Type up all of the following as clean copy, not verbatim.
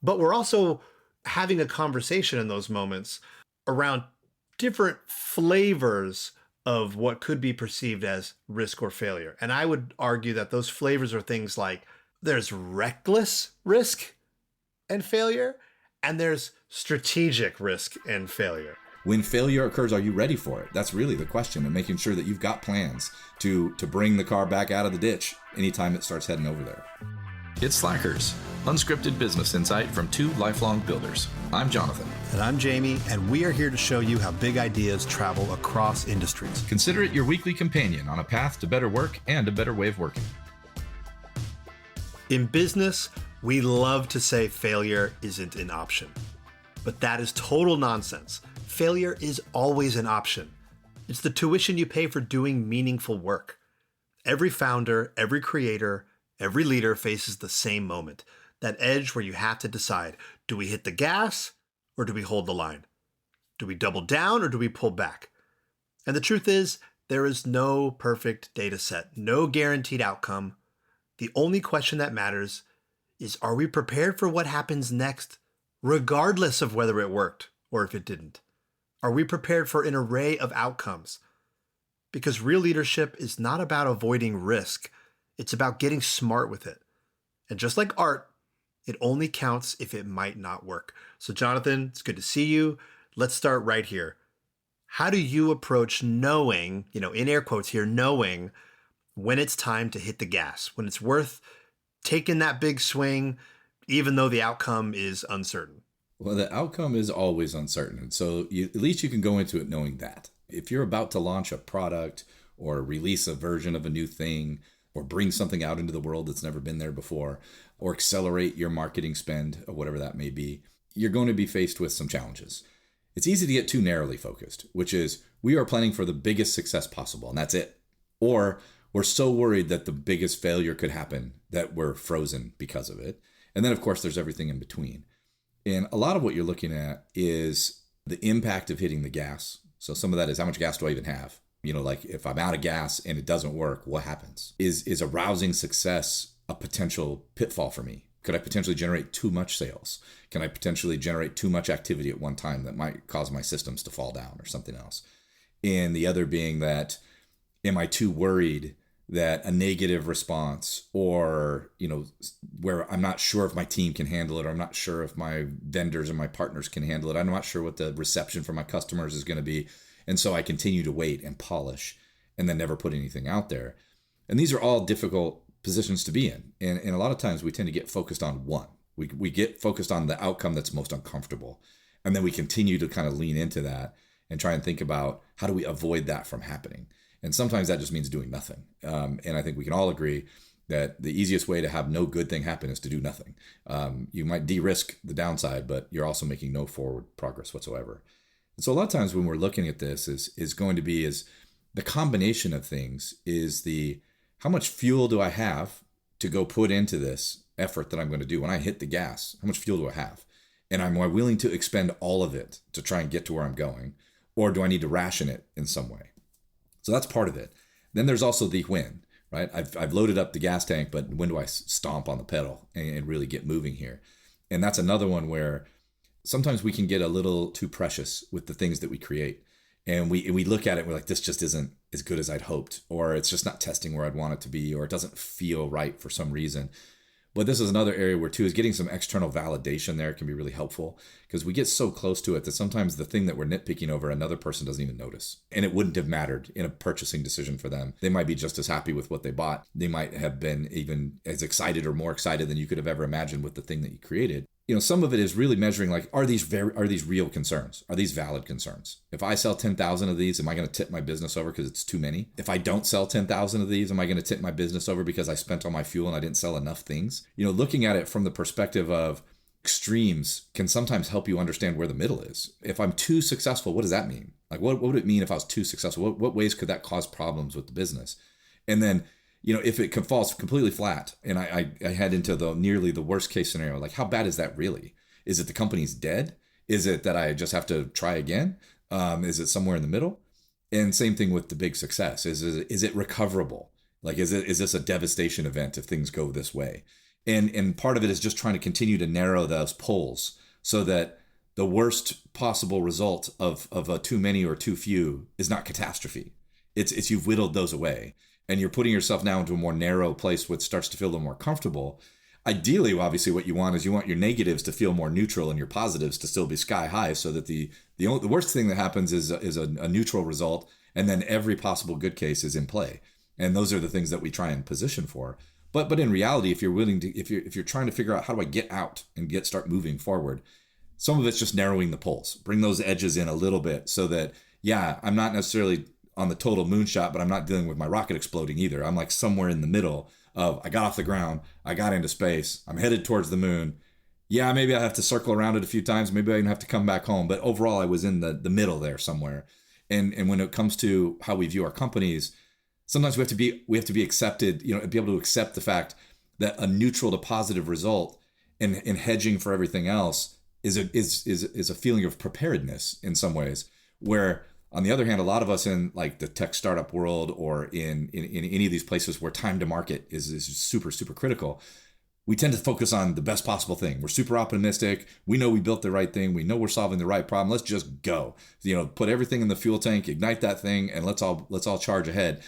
But we're also having a conversation in those moments around different flavors of what could be perceived as risk or failure. And I would argue that those flavors are things like there's reckless risk and failure, and there's strategic risk and failure. When failure occurs, are you ready for it? That's really the question, and making sure that you've got plans to bring the car back out of the ditch anytime it starts heading over there. It's Slackers, unscripted business insight from two lifelong builders. I'm Jonathan. And I'm Jaime, and we are here to show you how big ideas travel across industries. Consider it your weekly companion on a path to better work and a better way of working. In business, we love to say failure isn't an option, but that is total nonsense. Failure is always an option. It's the tuition you pay for doing meaningful work. Every founder, every creator, every leader faces the same moment, that edge where you have to decide, do we hit the gas or do we hold the line? Do we double down or do we pull back? And the truth is, there is no perfect data set, no guaranteed outcome. The only question that matters is, are we prepared for what happens next, regardless of whether it worked or if it didn't? Are we prepared for an array of outcomes? Because real leadership is not about avoiding risk. It's about getting smart with it. And just like art, it only counts if it might not work. So Jonathan, it's good to see you. Let's start right here. How do you approach knowing, in air quotes here, knowing when it's time to hit the gas, when it's worth taking that big swing, even though the outcome is uncertain? Well, the outcome is always uncertain. So at least you can go into it knowing that. If you're about to launch a product or release a version of a new thing or bring something out into the world that's never been there before or accelerate your marketing spend or whatever that may be, you're going to be faced with some challenges. It's easy to get too narrowly focused, which is we are planning for the biggest success possible and that's it. Or we're so worried that the biggest failure could happen that we're frozen because of it. And then, of course, there's everything in between. And a lot of what you're looking at is the impact of hitting the gas. So some of that is, how much gas do I even have? Like if I'm out of gas and it doesn't work, what happens? Is a rousing success a potential pitfall for me? Could I potentially generate too much sales? Can I potentially generate too much activity at one time that might cause my systems to fall down or something else? And the other being that, am I too worried that a negative response or, where I'm not sure if my team can handle it, or I'm not sure if my vendors or my partners can handle it. I'm not sure what the reception from my customers is going to be. And so I continue to wait and polish and then never put anything out there. And these are all difficult positions to be in. And a lot of times we tend to get focused on one. We get focused on the outcome that's most uncomfortable. And then we continue to kind of lean into that and try and think about, how do we avoid that from happening? And sometimes that just means doing nothing. And I think we can all agree that the easiest way to have no good thing happen is to do nothing. You might de-risk the downside, but you're also making no forward progress whatsoever. And so a lot of times when we're looking at this is going to be the combination of things is how much fuel do I have to go put into this effort that I'm going to do? When I hit the gas, how much fuel do I have? And am I willing to expend all of it to try and get to where I'm going? Or do I need to ration it in some way? So that's part of it. Then there's also the when, right? I've loaded up the gas tank, but when do I stomp on the pedal and really get moving here? And that's another one where sometimes we can get a little too precious with the things that we create. And we look at it and we're like, this just isn't as good as I'd hoped, or it's just not testing where I'd want it to be, or it doesn't feel right for some reason. But this is another area where too is getting some external validation there can be really helpful, because we get so close to it that sometimes the thing that we're nitpicking over, another person doesn't even notice. And it wouldn't have mattered in a purchasing decision for them. They might be just as happy with what they bought. They might have been even as excited or more excited than you could have ever imagined with the thing that you created. Some of it is really measuring, like, are these real concerns? Are these valid concerns? If I sell 10,000 of these, am I going to tip my business over because it's too many? If I don't sell 10,000 of these, am I going to tip my business over because I spent all my fuel and I didn't sell enough things? Looking at it from the perspective of extremes can sometimes help you understand where the middle is. If I'm too successful, what does that mean? Like, what would it mean if I was too successful? What ways could that cause problems with the business? And then, if it falls completely flat and I head into nearly the worst case scenario, like, how bad is that really? Is it the company's dead? Is it that I just have to try again? Is it somewhere in the middle? And same thing with the big success. Is it recoverable? Like, is this a devastation event if things go this way? And part of it is just trying to continue to narrow those poles so that the worst possible result of a too many or too few is not catastrophe. It's you've whittled those away, and you're putting yourself now into a more narrow place which starts to feel a little more comfortable. Ideally, obviously, what you want is you want your negatives to feel more neutral and your positives to still be sky high, so that the worst thing that happens is a neutral result, and then every possible good case is in play. And those are the things that we try and position for. But in reality, if you're trying to figure out how do I get out and start moving forward, some of it's just narrowing the poles, bring those edges in a little bit, so that I'm not necessarily on the total moonshot, but I'm not dealing with my rocket exploding either. I'm like somewhere in the middle of I got off the ground, I got into space, I'm headed towards the moon. Yeah, maybe I have to circle around it a few times. Maybe I even have to come back home. But overall, I was in the middle there somewhere. And when it comes to how we view our companies, sometimes we have to be accepted, be able to accept the fact that a neutral to positive result in hedging for everything else is a feeling of preparedness in some ways. Where on the other hand, a lot of us in like the tech startup world or in any of these places where time to market is super, super critical, we tend to focus on the best possible thing. We're super optimistic. We know we built the right thing. We know we're solving the right problem. Let's just go. Put everything in the fuel tank, ignite that thing, and let's all charge ahead.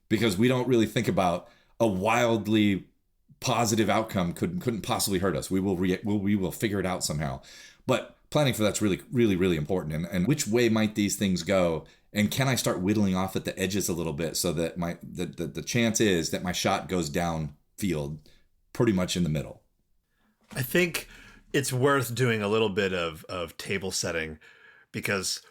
Because we don't really think about a wildly positive outcome couldn't possibly hurt us. We will figure it out somehow. But planning for that's really, really, really important. And which way might these things go? And can I start whittling off at the edges a little bit so that the chance is that my shot goes downfield pretty much in the middle? I think it's worth doing a little bit of table setting, because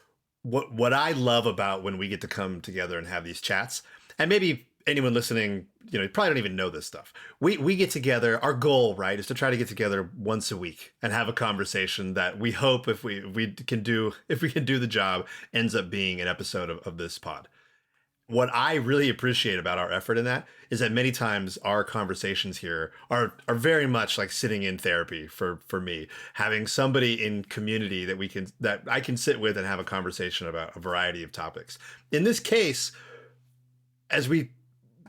what I love about when we get to come together and have these chats, and maybe anyone listening, you probably don't even know this stuff. We get together. Our goal, right, is to try to get together once a week and have a conversation that we hope, if we can do the job, ends up being an episode of this pod. What I really appreciate about our effort in that is that many times our conversations here are very much like sitting in therapy for me, having somebody in community that I can sit with and have a conversation about a variety of topics. In this case, as we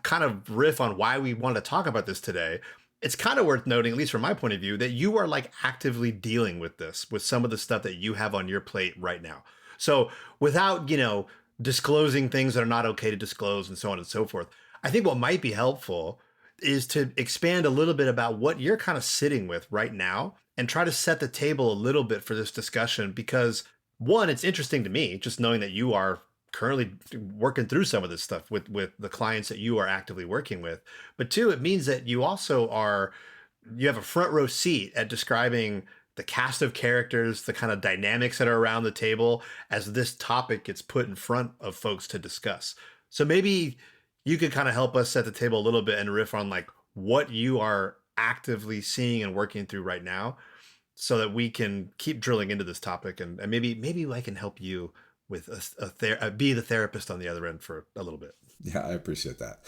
kind of riff on why we want to talk about this today, it's kind of worth noting, at least from my point of view, that you are like actively dealing with this, with some of the stuff that you have on your plate right now. So without, disclosing things that are not okay to disclose and so on and so forth, I think what might be helpful is to expand a little bit about what you're kind of sitting with right now and try to set the table a little bit for this discussion. Because one, it's interesting to me just knowing that you are currently working through some of this stuff with the clients that you are actively working with. But two, it means that you also you have a front row seat at describing the cast of characters, the kind of dynamics that are around the table as this topic gets put in front of folks to discuss. So maybe you could kind of help us set the table a little bit and riff on like what you are actively seeing and working through right now, so that we can keep drilling into this topic, and maybe I can help you with be the therapist on the other end for a little bit. Yeah, I appreciate that.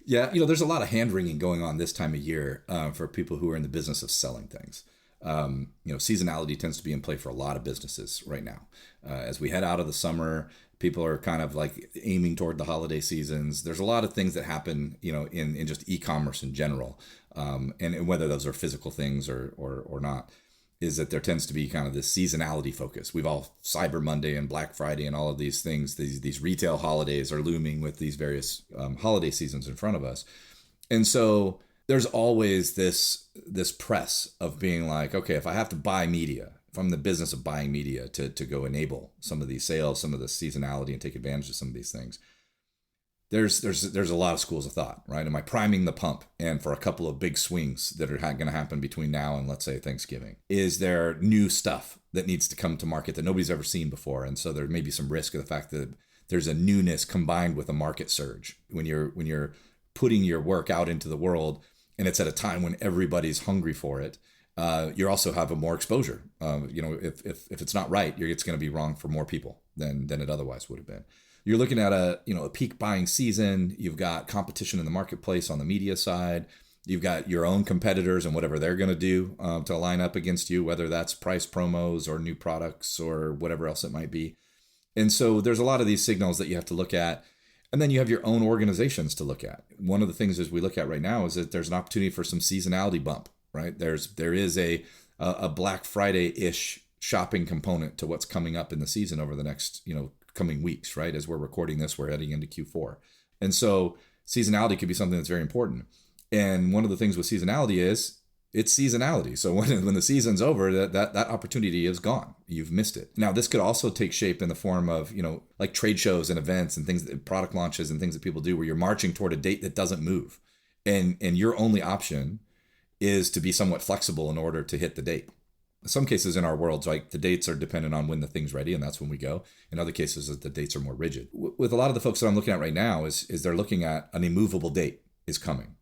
Yeah, there's a lot of hand wringing going on this time of year for people who are in the business of selling things. Seasonality tends to be in play for a lot of businesses right now. As we head out of the summer, people are kind of like aiming toward the holiday seasons. There's a lot of things that happen, in just e-commerce in general, and whether those are physical things or not, is that there tends to be kind of this seasonality focus. We've all Cyber Monday and Black Friday and all of these things. These retail holidays are looming with these various holiday seasons in front of us, and so there's always this press of being like, okay, if I have to buy media, if I'm in the business of buying media to go enable some of these sales, some of the seasonality, and take advantage of some of these things, there's a lot of schools of thought, right? Am I priming the pump? And for a couple of big swings that are going to happen between now and, let's say, Thanksgiving, is there new stuff that needs to come to market that nobody's ever seen before? And so there may be some risk of the fact that there's a newness combined with a market surge when you're putting your work out into the world, and it's at a time when everybody's hungry for it. You also have a more exposure. If it's not right, it's going to be wrong for more people than it otherwise would have been. You're looking at a peak buying season. You've got competition in the marketplace on the media side. You've got your own competitors and whatever they're going to do to line up against you, whether that's price promos or new products or whatever else it might be. And so there's a lot of these signals that you have to look at. And then you have your own organizations to look at. One of the things as we look at right now is that there's an opportunity for some seasonality bump, right? There is a Black Friday-ish shopping component to what's coming up in the season over the next, coming weeks, right? As we're recording this, we're heading into Q4. And so seasonality could be something that's very important. And one of the things with seasonality is it's seasonality. So when the season's over, that opportunity is gone. You've missed it. Now, this could also take shape in the form of, like trade shows and events and things, product launches and things that people do where you're marching toward a date that doesn't move. And your only option is to be somewhat flexible in order to hit the date. In some cases in our worlds, like the dates are dependent on when the thing's ready, and that's when we go. In other cases, the dates are more rigid. With a lot of the folks that I'm looking at right now is they're looking at an immovable date is coming.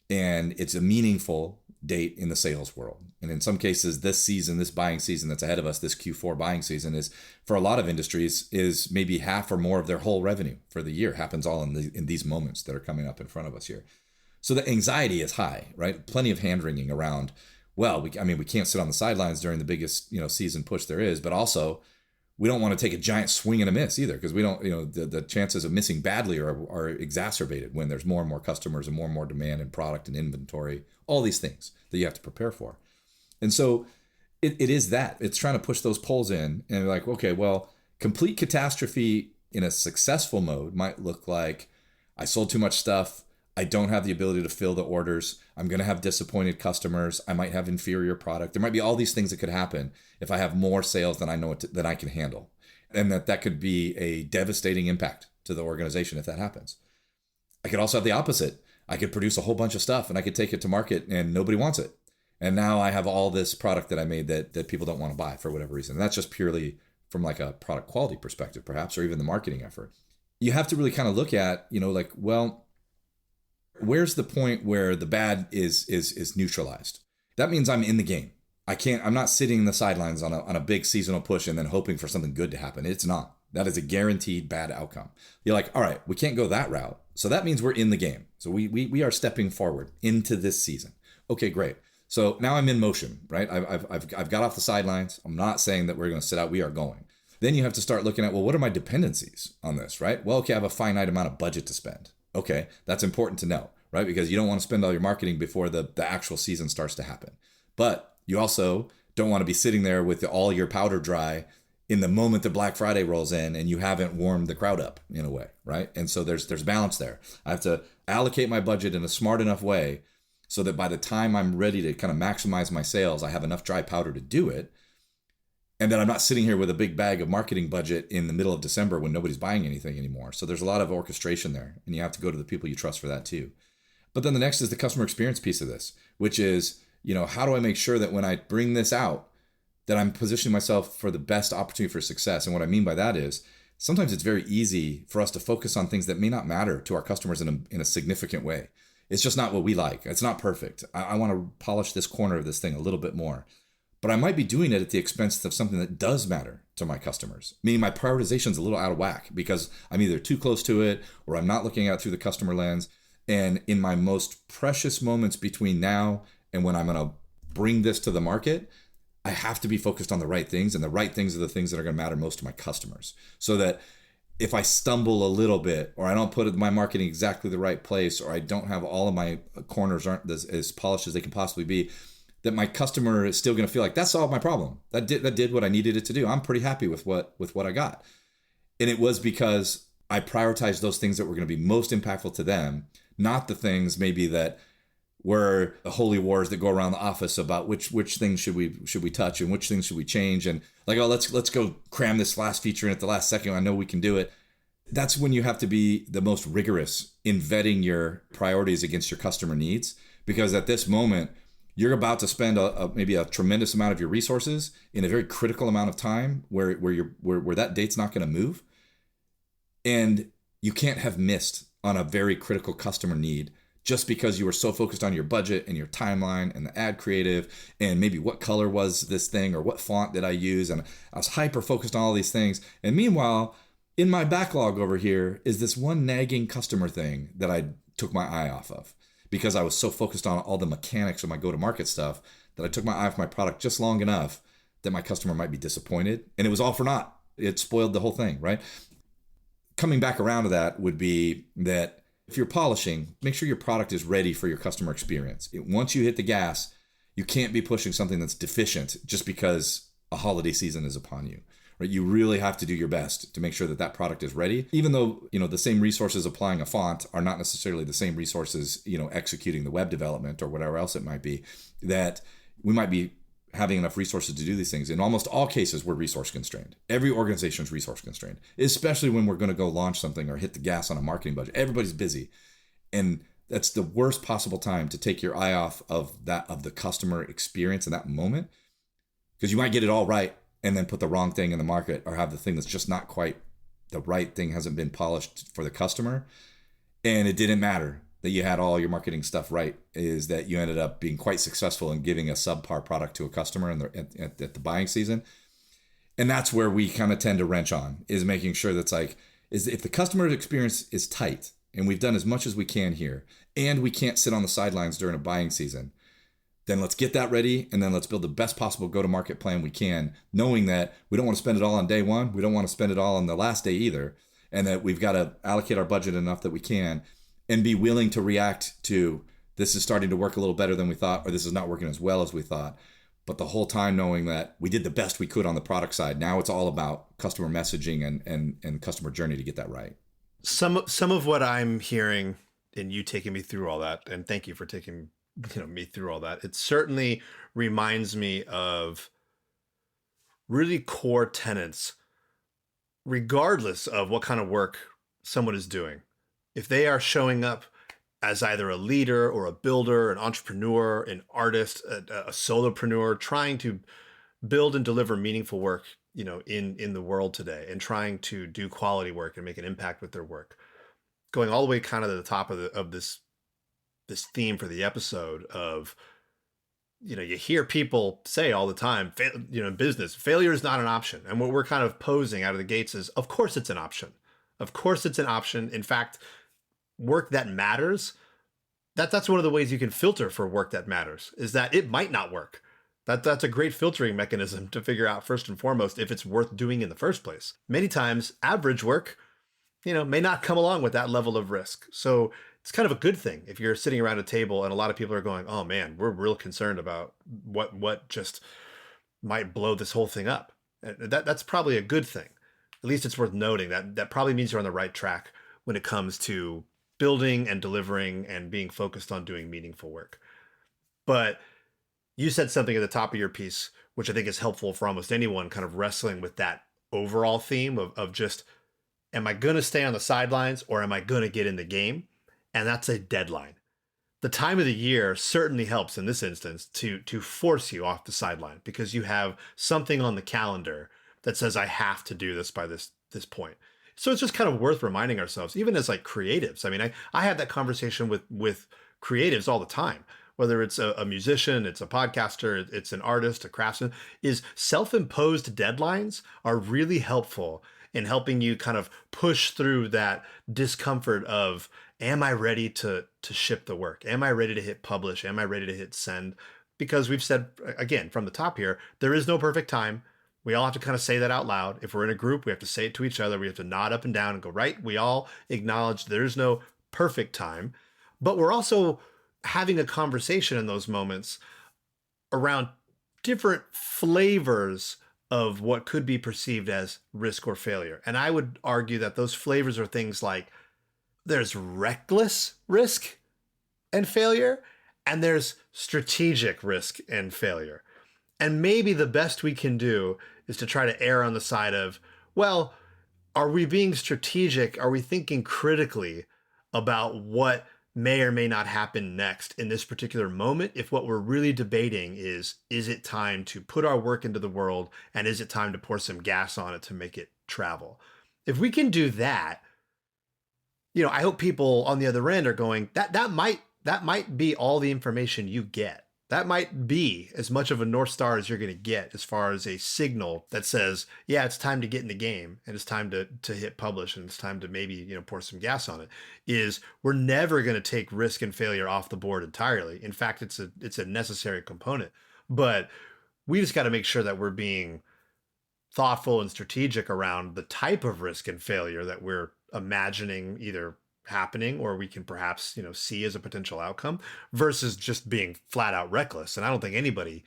And it's a meaningful date in the sales world. And in some cases, this season, this buying season that's ahead of us, this Q4 buying season is, for a lot of industries, is maybe half or more of their whole revenue for the year. Happens all in these moments that are coming up in front of us here. So the anxiety is high, right? Plenty of hand wringing around, well, we can't sit on the sidelines during the biggest, season push there is, but also we don't want to take a giant swing and a miss either, because we don't, the chances of missing badly are exacerbated when there's more and more customers and more demand and product and inventory, all these things that you have to prepare for. And so it is that. It's trying to push those poles in and like, okay, well, complete catastrophe in a successful mode might look like I sold too much stuff. I don't have the ability to fill the orders. I'm going to have disappointed customers. I might have inferior product. There might be all these things that could happen if I have more sales than I know that I can handle. And that could be a devastating impact to the organization if that happens. I could also have the opposite. I could produce a whole bunch of stuff and I could take it to market and nobody wants it. And now I have all this product that I made that people don't want to buy for whatever reason. And that's just purely from like a product quality perspective, perhaps, or even the marketing effort. You have to really kind of look at, where's the point where the bad is neutralized? That means I'm in the game. I'm not sitting in the sidelines on a big seasonal push and then hoping for something good to happen. It's not. That is a guaranteed bad outcome. You're like, all right, we can't go that route. So that means we're in the game. So we are stepping forward into this season. Okay, great. So now I'm in motion, right? I've got off the sidelines. I'm not saying that we're going to sit out. We are going. Then you have to start looking at, well, what are my dependencies on this, right? Well, okay, I have a finite amount of budget to spend. Okay, that's important to know, right? Because you don't want to spend all your marketing before the actual season starts to happen. But you also don't want to be sitting there with all your powder dry in the moment that Black Friday rolls in and you haven't warmed the crowd up in a way, right? And so there's balance there. I have to allocate my budget in a smart enough way so that by the time I'm ready to kind of maximize my sales, I have enough dry powder to do it. And then I'm not sitting here with a big bag of marketing budget in the middle of December when nobody's buying anything anymore. So there's a lot of orchestration there, and you have to go to the people you trust for that too. But then the next is the customer experience piece of this, which is, how do I make sure that when I bring this out, that I'm positioning myself for the best opportunity for success? And what I mean by that is sometimes it's very easy for us to focus on things that may not matter to our customers in a significant way. It's just not what we like. It's not perfect. I want to polish this corner of this thing a little bit more. But I might be doing it at the expense of something that does matter to my customers. Meaning my prioritization is a little out of whack because I'm either too close to it or I'm not looking at it through the customer lens. And in my most precious moments between now and when I'm going to bring this to the market, I have to be focused on the right things. And the right things are the things that are going to matter most to my customers. So that if I stumble a little bit or I don't put my marketing exactly the right place or I don't have all of my corners aren't as polished as they can possibly be, that my customer is still going to feel like that solved my problem. That did what I needed it to do. I'm pretty happy with what I got. And it was because I prioritized those things that were going to be most impactful to them, not the things maybe that were the holy wars that go around the office about which things should we touch and which things should we change, and like, oh, let's go cram this last feature in at the last second. I know we can do it. That's when you have to be the most rigorous in vetting your priorities against your customer needs, because at this moment you're about to spend maybe a tremendous amount of your resources in a very critical amount of time where that date's not going to move. And you can't have missed on a very critical customer need just because you were so focused on your budget and your timeline and the ad creative and maybe what color was this thing or what font did I use. And I was hyper focused on all these things. And meanwhile, in my backlog over here is this one nagging customer thing that I took my eye off of because I was so focused on all the mechanics of my go-to-market stuff that I took my eye off my product just long enough that my customer might be disappointed. And it was all for naught. It spoiled the whole thing, right? coming back around to that would be that if you're polishing, make sure your product is ready for your customer experience. Once you hit the gas, you can't be pushing something that's deficient just because a holiday season is upon you. Right? You really have to do your best to make sure that that product is ready, even though, the same resources applying a font are not necessarily the same resources, executing the web development or whatever else it might be, that we might be having enough resources to do these things. In almost all cases, we're resource constrained. Every organization is resource constrained, especially when we're going to go launch something or hit the gas on a marketing budget. Everybody's busy. And that's the worst possible time to take your eye off of the customer experience in that moment, because you might get it all right and then put the wrong thing in the market, or have the thing that's just not quite the right thing, hasn't been polished for the customer. And it didn't matter that you had all your marketing stuff right, is that you ended up being quite successful in giving a subpar product to a customer at the buying season. And that's where we kind of tend to wrench on, is making sure that's is if the customer experience is tight and we've done as much as we can here, and we can't sit on the sidelines during a buying season, then let's get that ready, and then let's build the best possible go-to-market plan we can, knowing that we don't want to spend it all on day one. We don't want to spend it all on the last day either, and that we've got to allocate our budget enough that we can, and be willing to react to, this is starting to work a little better than we thought, or this is not working as well as we thought. But the whole time knowing that we did the best we could on the product side. Now it's all about customer messaging and customer journey to get that right. Some of what I'm hearing, and you taking me through all that, and thank you for taking me through all that, it certainly reminds me of really core tenets, regardless of what kind of work someone is doing. If they are showing up as either a leader or a builder, an entrepreneur, an artist, a solopreneur, trying to build and deliver meaningful work, in the world today, and trying to do quality work and make an impact with their work, going all the way kind of to the top of this theme for the episode of, you hear people say all the time, in business, failure is not an option. And what we're kind of posing out of the gates is, of course it's an option. Of course it's an option. In fact, work that matters, that's one of the ways you can filter for work that matters, is that it might not work. That's a great filtering mechanism to figure out, first and foremost, if it's worth doing in the first place. Many times, average work, may not come along with that level of risk. So it's kind of a good thing if you're sitting around a table and a lot of people are going, oh man, we're real concerned about what just might blow this whole thing up. That's probably a good thing. At least it's worth noting that probably means you're on the right track when it comes to building and delivering and being focused on doing meaningful work. But you said something at the top of your piece, which I think is helpful for almost anyone kind of wrestling with that overall theme of just, am I going to stay on the sidelines or am I going to get in the game? And that's a deadline. The time of the year certainly helps in this instance to force you off the sideline, because you have something on the calendar that says, I have to do this by this point. So it's just kind of worth reminding ourselves, even as creatives. I mean, I had that conversation with creatives all the time, whether it's a musician, it's a podcaster, it's an artist, a craftsman, is self-imposed deadlines are really helpful in helping you kind of push through that discomfort of, am I ready to ship the work? Am I ready to hit publish? Am I ready to hit send? Because we've said, again, from the top here, there is no perfect time. We all have to kind of say that out loud. If we're in a group, we have to say it to each other. We have to nod up and down and go, right? We all acknowledge there's no perfect time, but we're also having a conversation in those moments around different flavors of what could be perceived as risk or failure. And I would argue that those flavors are things like, there's reckless risk and failure, and there's strategic risk and failure. And maybe the best we can do is to try to err on the side of, well, are we being strategic? Are we thinking critically about what may or may not happen next in this particular moment? If what we're really debating is it time to put our work into the world, and is it time to pour some gas on it to make it travel? If we can do that, I hope people on the other end are going, that might be all the information you get. That might be as much of a North Star as you're going to get as far as a signal that says, yeah, it's time to get in the game, and it's time to hit publish, and it's time to maybe, pour some gas on it. Is we're never going to take risk and failure off the board entirely. In fact, it's a necessary component, but we just got to make sure that we're being thoughtful and strategic around the type of risk and failure that we're imagining either happening or we can perhaps, see as a potential outcome versus just being flat out reckless. And I don't think anybody,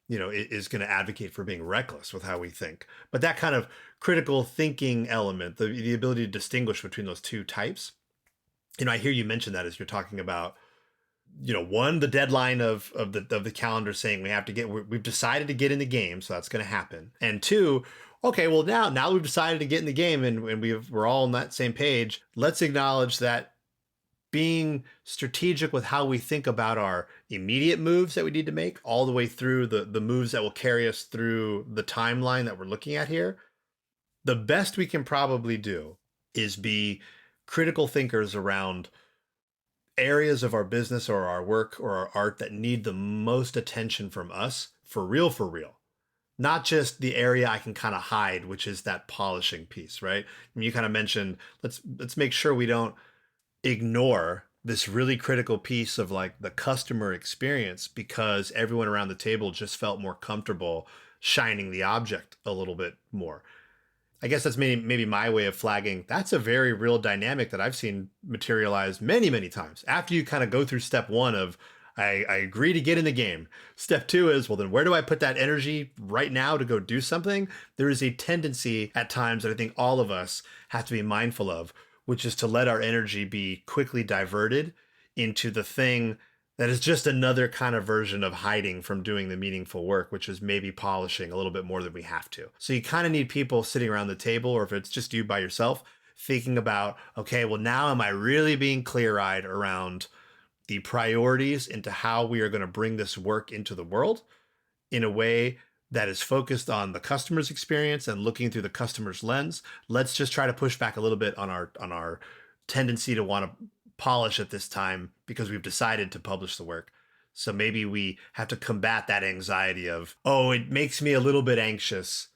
is going to advocate for being reckless with how we think. But that kind of critical thinking element, the ability to distinguish between those two types, I hear you mention that as you're talking about, one, the deadline of the calendar saying we've decided to get in the game, so that's going to happen. And two, okay, well now we've decided to get in the game and we're all on that same page. Let's acknowledge that being strategic with how we think about our immediate moves that we need to make, all the way through the moves that will carry us through the timeline that we're looking at here. The best we can probably do is be critical thinkers around areas of our business or our work or our art that need the most attention from us for real, not just the area I can kind of hide, which is that polishing piece, right? And you kind of mentioned, let's make sure we don't ignore this really critical piece of like the customer experience because everyone around the table just felt more comfortable shining the object a little bit more. I guess that's maybe my way of flagging. That's a very real dynamic that I've seen materialize many, many times. After you kind of go through step one of, I agree to get in the game. Step two is, well, then where do I put that energy right now to go do something? There is a tendency at times that I think all of us have to be mindful of, which is to let our energy be quickly diverted into the thing that is just another kind of version of hiding from doing the meaningful work, which is maybe polishing a little bit more than we have to. So you kind of need people sitting around the table, or if it's just you by yourself, thinking about, okay, well, now am I really being clear-eyed around the priorities into how we are going to bring this work into the world in a way that is focused on the customer's experience and looking through the customer's lens. Let's just try to push back a little bit on our tendency to want to polish at this time because we've decided to publish the work. So maybe we have to combat that anxiety of, oh, it makes me a little bit anxious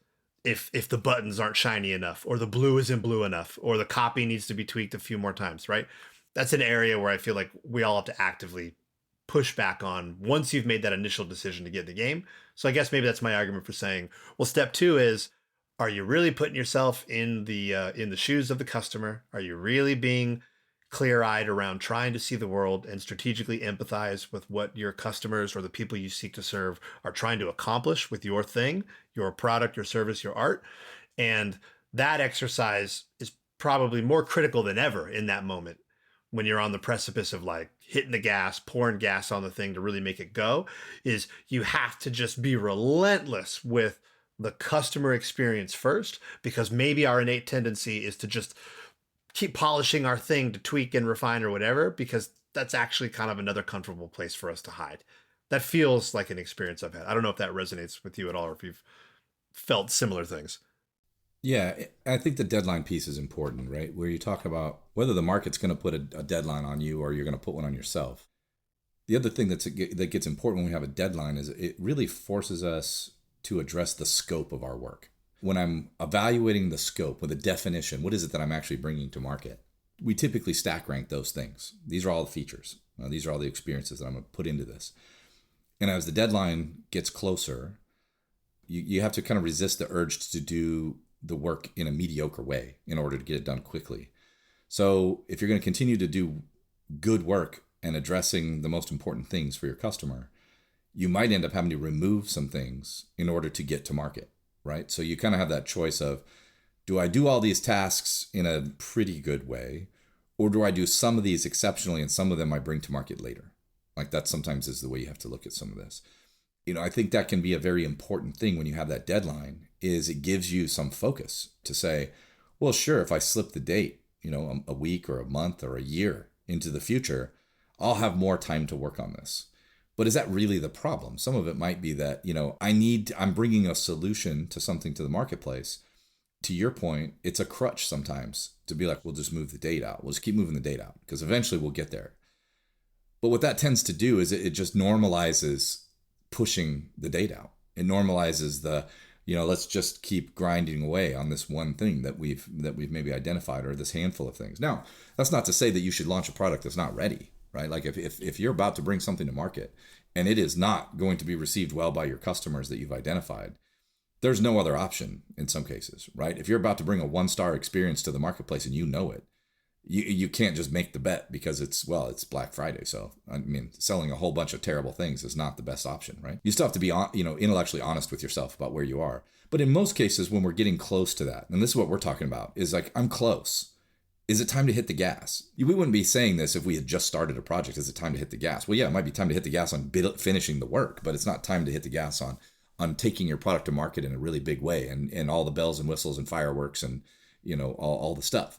if the buttons aren't shiny enough, or the blue isn't blue enough, or the copy needs to be tweaked a few more times, right? That's an area where I feel like we all have to actively push back on once you've made that initial decision to get in the game. So I guess maybe that's my argument for saying, well, step two is, are you really putting yourself in the shoes of the customer? Are you really being clear-eyed around trying to see the world and strategically empathize with what your customers or the people you seek to serve are trying to accomplish with your thing, your product, your service, your art? And that exercise is probably more critical than ever in that moment when you're on the precipice of like hitting the gas, pouring gas on the thing to really make it go. Is you have to just be relentless with the customer experience first, because maybe our innate tendency is to just keep polishing our thing to tweak and refine or whatever, because that's actually kind of another comfortable place for us to hide. That feels like an experience I've had. I don't know if that resonates with you at all, or if you've felt similar things. Yeah, I think the deadline piece is important, right? Where you talk about whether the market's going to put a deadline on you or you're going to put one on yourself. The other thing that gets important when we have a deadline is it really forces us to address the scope of our work. When I'm evaluating the scope with a definition, what is it that I'm actually bringing to market? We typically stack rank those things. These are all the features. These are all the experiences that I'm going to put into this. And as the deadline gets closer, you have to kind of resist the urge to do the work in a mediocre way in order to get it done quickly. So if you're going to continue to do good work and addressing the most important things for your customer, you might end up having to remove some things in order to get to market. Right? So you kind of have that choice of, do I do all these tasks in a pretty good way, or do I do some of these exceptionally and some of them I bring to market later? Like that sometimes is the way you have to look at some of this. I think that can be a very important thing when you have that deadline, is it gives you some focus to say, well, sure, if I slip the date, a week or a month or a year into the future, I'll have more time to work on this. But is that really the problem? Some of it might be that, I'm bringing a solution to something to the marketplace. To your point, it's a crutch sometimes to be like, we'll just move the date out. We'll just keep moving the date out because eventually we'll get there. But what that tends to do is it just normalizes pushing the date out. It normalizes let's just keep grinding away on this one thing that we've maybe identified, or this handful of things. Now, that's not to say that you should launch a product that's not ready. Right? Like if you're about to bring something to market and it is not going to be received well by your customers that you've identified, there's no other option in some cases, right? If you're about to bring a 1-star experience to the marketplace and you know it, you can't just make the bet because it's Black Friday. So, I mean, selling a whole bunch of terrible things is not the best option, right? You still have to be, intellectually honest with yourself about where you are. But in most cases, when we're getting close to that, and this is what we're talking about, is like, I'm close. Is it time to hit the gas? We wouldn't be saying this if we had just started a project. Is it time to hit the gas? Well, yeah, it might be time to hit the gas on finishing the work, but it's not time to hit the gas on taking your product to market in a really big way and all the bells and whistles and fireworks and, all the stuff.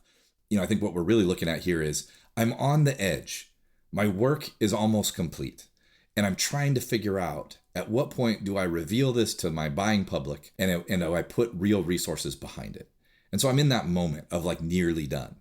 I think what we're really looking at here is I'm on the edge. My work is almost complete. And I'm trying to figure out at what point do I reveal this to my buying public and do I put real resources behind it? And so I'm in that moment of like nearly done.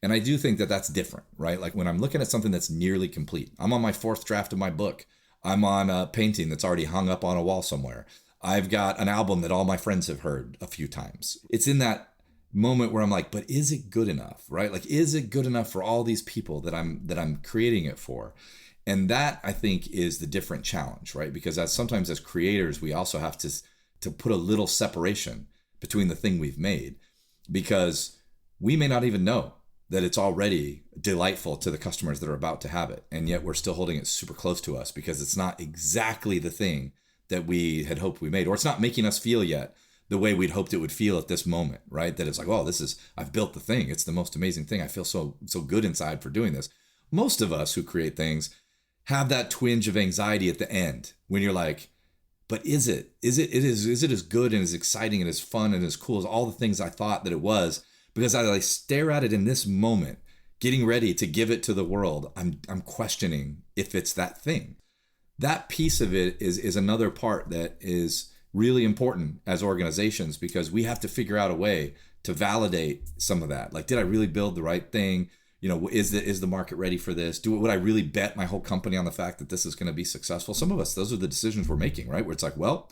And I do think that that's different, right? Like when I'm looking at something that's nearly complete, I'm on my 4th draft of my book. I'm on a painting that's already hung up on a wall somewhere. I've got an album that all my friends have heard a few times. It's in that moment where I'm like, but is it good enough, right? Like, is it good enough for all these people that I'm creating it for? And that, I think, is the different challenge, right? Because sometimes as creators, we also have to put a little separation between the thing we've made, because we may not even know that it's already delightful to the customers that are about to have it. And yet we're still holding it super close to us because it's not exactly the thing that we had hoped we made, or it's not making us feel yet the way we'd hoped it would feel at this moment, right? That it's like, oh, I've built the thing. It's the most amazing thing. I feel so good inside for doing this. Most of us who create things have that twinge of anxiety at the end when you're like, but is it as good and as exciting and as fun and as cool as all the things I thought that it was? Because as I stare at it in this moment, getting ready to give it to the world, I'm questioning if it's that thing. That piece of it is another part that is really important as organizations, because we have to figure out a way to validate some of that. Like, did I really build the right thing? Is the market ready for this? Would I really bet my whole company on the fact that this is going to be successful? Some of us, those are the decisions we're making, right? Where it's like, well,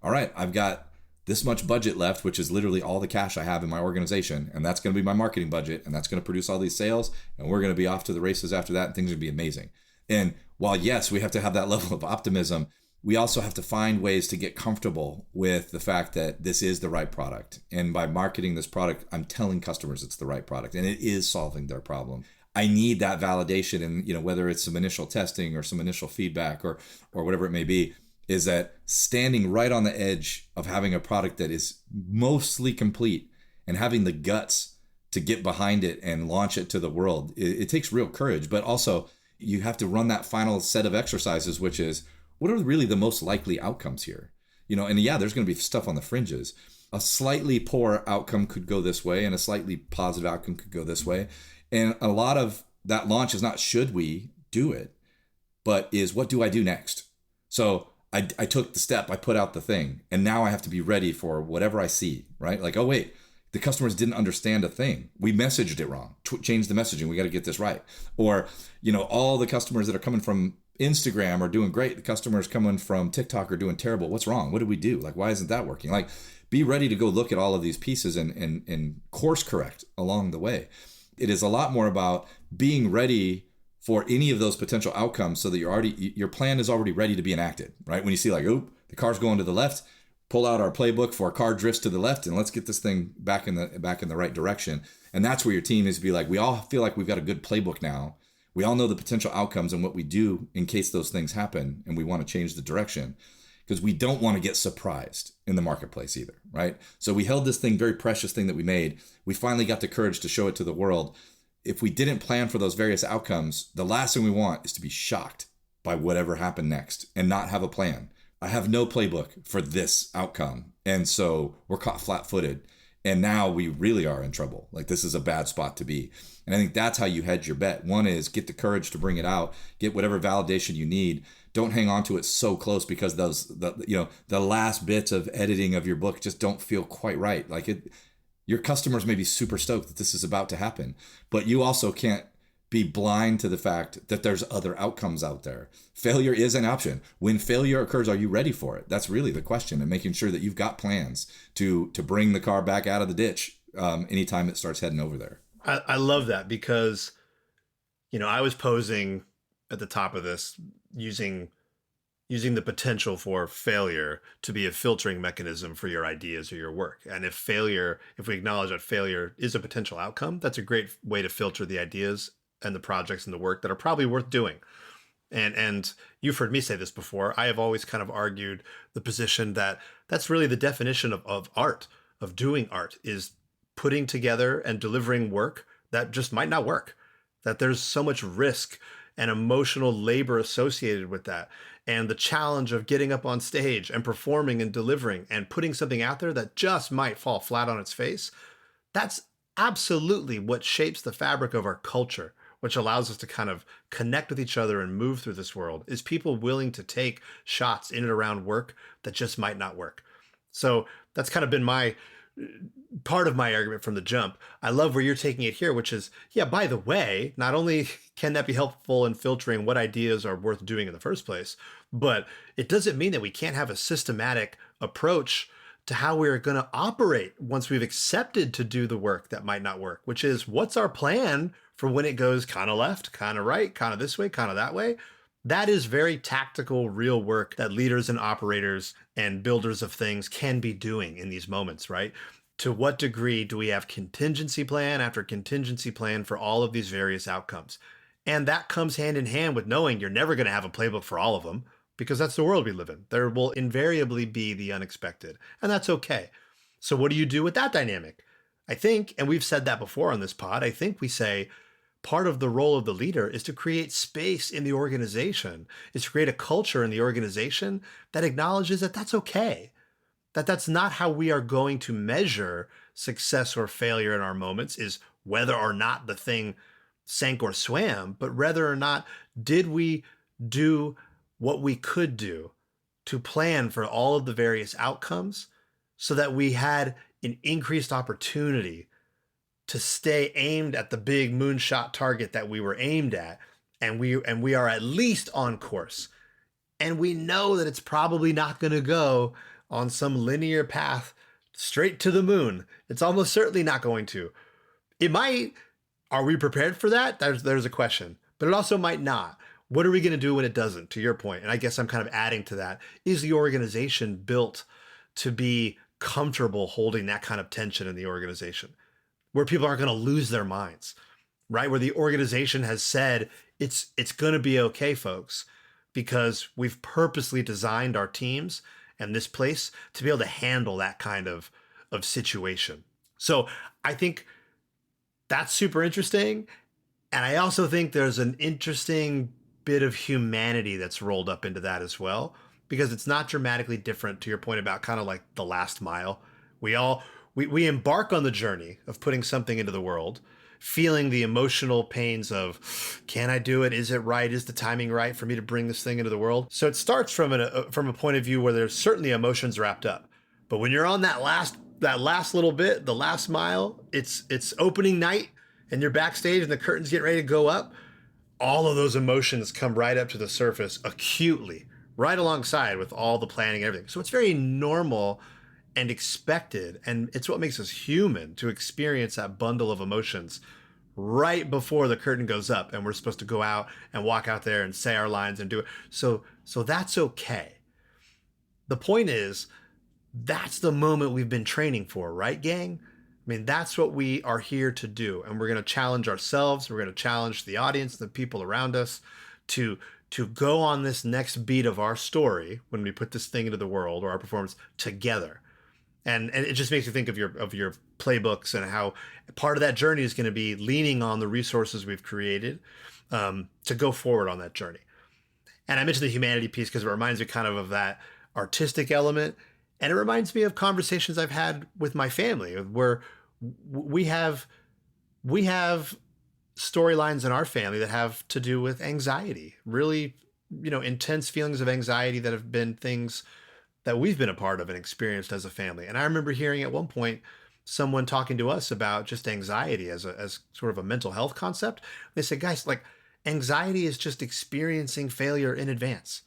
all right, I've got this much budget left, which is literally all the cash I have in my organization. And that's going to be my marketing budget. And that's going to produce all these sales. And we're going to be off to the races after that. And things are going to be amazing. And while, yes, we have to have that level of optimism, we also have to find ways to get comfortable with the fact that this is the right product. And by marketing this product, I'm telling customers it's the right product and it is solving their problem. I need that validation. And, whether it's some initial testing or some initial feedback or whatever it may be, is that standing right on the edge of having a product that is mostly complete and having the guts to get behind it and launch it to the world. It takes real courage, but also you have to run that final set of exercises, which is, what are really the most likely outcomes here? And yeah, there's going to be stuff on the fringes. A slightly poor outcome could go this way and a slightly positive outcome could go this way. And a lot of that launch is not should we do it, but is what do I do next? So I took the step, I put out the thing, and now I have to be ready for whatever I see, right? Like, oh, wait, the customers didn't understand a thing. We messaged it wrong. Change the messaging. We got to get this right. Or, all the customers that are coming from Instagram are doing great. The customers coming from TikTok are doing terrible. What's wrong? What did we do? Like, why isn't that working? Like, be ready to go look at all of these pieces and course correct along the way. It is a lot more about being ready for any of those potential outcomes so that your plan is already ready to be enacted, right? When you see like, oh, the car's going to the left, pull out our playbook for a car drifts to the left and let's get this thing back in the right direction. And that's where your team needs to be like, we all feel like we've got a good playbook now. We all know the potential outcomes and what we do in case those things happen and we want to change the direction, because we don't want to get surprised in the marketplace either, right? So we held this thing, very precious thing that we made. We finally got the courage to show it to the world. If we didn't plan for those various outcomes, the last thing we want is to be shocked by whatever happened next and not have a plan. I have no playbook for this outcome. And so we're caught flat-footed. And now we really are in trouble. Like, this is a bad spot to be. And I think that's how you hedge your bet. One is get the courage to bring it out, get whatever validation you need. Don't hang on to it so close because the last bits of editing of your book just don't feel quite right. Your customers may be super stoked that this is about to happen, but you also can't be blind to the fact that there's other outcomes out there. Failure is an option. When failure occurs, are you ready for it? That's really the question, and making sure that you've got plans to bring the car back out of the ditch anytime it starts heading over there. I love that because, I was posing at the top of this using using the potential for failure to be a filtering mechanism for your ideas or your work. And if we acknowledge that failure is a potential outcome, that's a great way to filter the ideas and the projects and the work that are probably worth doing. And you've heard me say this before. I have always kind of argued the position that that's really the definition of art, of doing art, is putting together and delivering work that just might not work, that there's so much risk and emotional labor associated with that. And the challenge of getting up on stage and performing and delivering and putting something out there that just might fall flat on its face. That's absolutely what shapes the fabric of our culture, which allows us to kind of connect with each other and move through this world, is people willing to take shots in and around work that just might not work. So that's kind of been part of my argument from the jump. I love where you're taking it here, which is, yeah, by the way, not only can that be helpful in filtering what ideas are worth doing in the first place, but it doesn't mean that we can't have a systematic approach to how we're going to operate once we've accepted to do the work that might not work, which is, what's our plan for when it goes kind of left, kind of right, kind of this way, kind of that way? That is very tactical, real work that leaders and operators and builders of things can be doing in these moments, right? To what degree do we have contingency plan after contingency plan for all of these various outcomes? And that comes hand in hand with knowing you're never going to have a playbook for all of them, because that's the world we live in. There will invariably be the unexpected, and that's okay. So what do you do with that dynamic? I think, and we've said that before on this pod, I think we say, part of the role of the leader is to create space in the organization, is to create a culture in the organization that acknowledges that that's okay, that that's not how we are going to measure success or failure in our moments, is whether or not the thing sank or swam, but whether or not did we do what we could do to plan for all of the various outcomes so that we had an increased opportunity to stay aimed at the big moonshot target that we were aimed at, and we are at least on course. And we know that it's probably not going to go on some linear path straight to the moon. It's almost certainly not going to. It might. Are we prepared for that? There's a question. But it also might not. What are we going to do when it doesn't, to your point? And I guess I'm kind of adding to that. Is the organization built to be comfortable holding that kind of tension in the organization, where people aren't going to lose their minds, right? Where the organization has said, it's going to be okay, folks, because we've purposely designed our teams and this place to be able to handle that kind of situation. So I think that's super interesting. And I also think there's an interesting bit of humanity that's rolled up into that as well, because it's not dramatically different, to your point about kind of like the last mile. We embark on the journey of putting something into the world, feeling the emotional pains of, can I do it? Is it right? Is the timing right for me to bring this thing into the world? So it starts from a point of view where there's certainly emotions wrapped up. But when you're on that last little bit, the last mile, it's opening night and you're backstage and the curtains get ready to go up. All of those emotions come right up to the surface acutely, right alongside with all the planning and everything. So it's very normal and expected, and it's what makes us human to experience that bundle of emotions right before the curtain goes up and we're supposed to go out and walk out there and say our lines and do it. So that's okay. The point is, that's the moment we've been training for, right, gang? I mean, that's what we are here to do. And we're going to challenge ourselves. We're going to challenge the audience, the people around us to go on this next beat of our story when we put this thing into the world, or our performance, together. And it just makes you think of your playbooks and how part of that journey is going to be leaning on the resources we've created to go forward on that journey. And I mentioned the humanity piece because it reminds me kind of that artistic element. And it reminds me of conversations I've had with my family where we have storylines in our family that have to do with anxiety, really, intense feelings of anxiety that have been things that we've been a part of and experienced as a family. And I remember hearing at one point someone talking to us about just anxiety as sort of a mental health concept. They said, guys, like, anxiety is just experiencing failure in advance.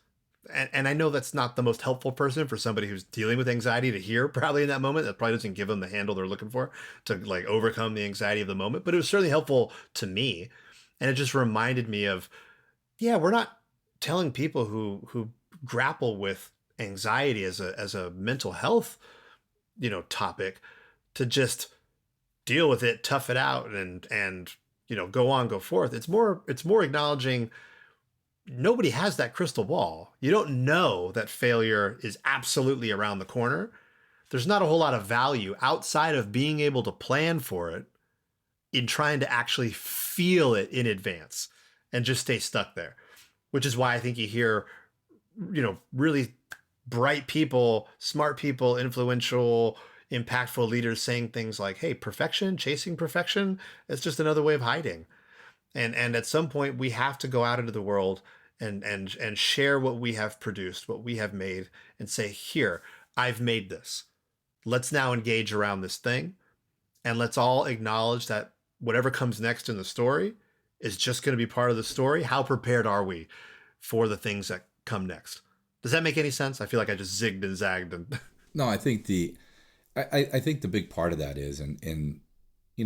And I know that's not the most helpful person for somebody who's dealing with anxiety to hear probably in that moment. That probably doesn't give them the handle they're looking for to like overcome the anxiety of the moment. But it was certainly helpful to me. And it just reminded me of, yeah, we're not telling people who grapple with anxiety as a mental health, topic, to just deal with it, tough it out, and go on, go forth. It's more acknowledging nobody has that crystal ball. You don't know that failure is absolutely around the corner. There's not a whole lot of value outside of being able to plan for it in trying to actually feel it in advance and just stay stuck there, which is why I think you hear, really bright people, smart people, influential, impactful leaders saying things like, hey, chasing perfection, it's just another way of hiding. And at some point we have to go out into the world and share what we have produced, what we have made, and say, here, I've made this. Let's now engage around this thing. And let's all acknowledge that whatever comes next in the story is just going to be part of the story. How prepared are we for the things that come next? Does that make any sense? I feel like I just zigged and zagged. No, I think I think the big part of that is, and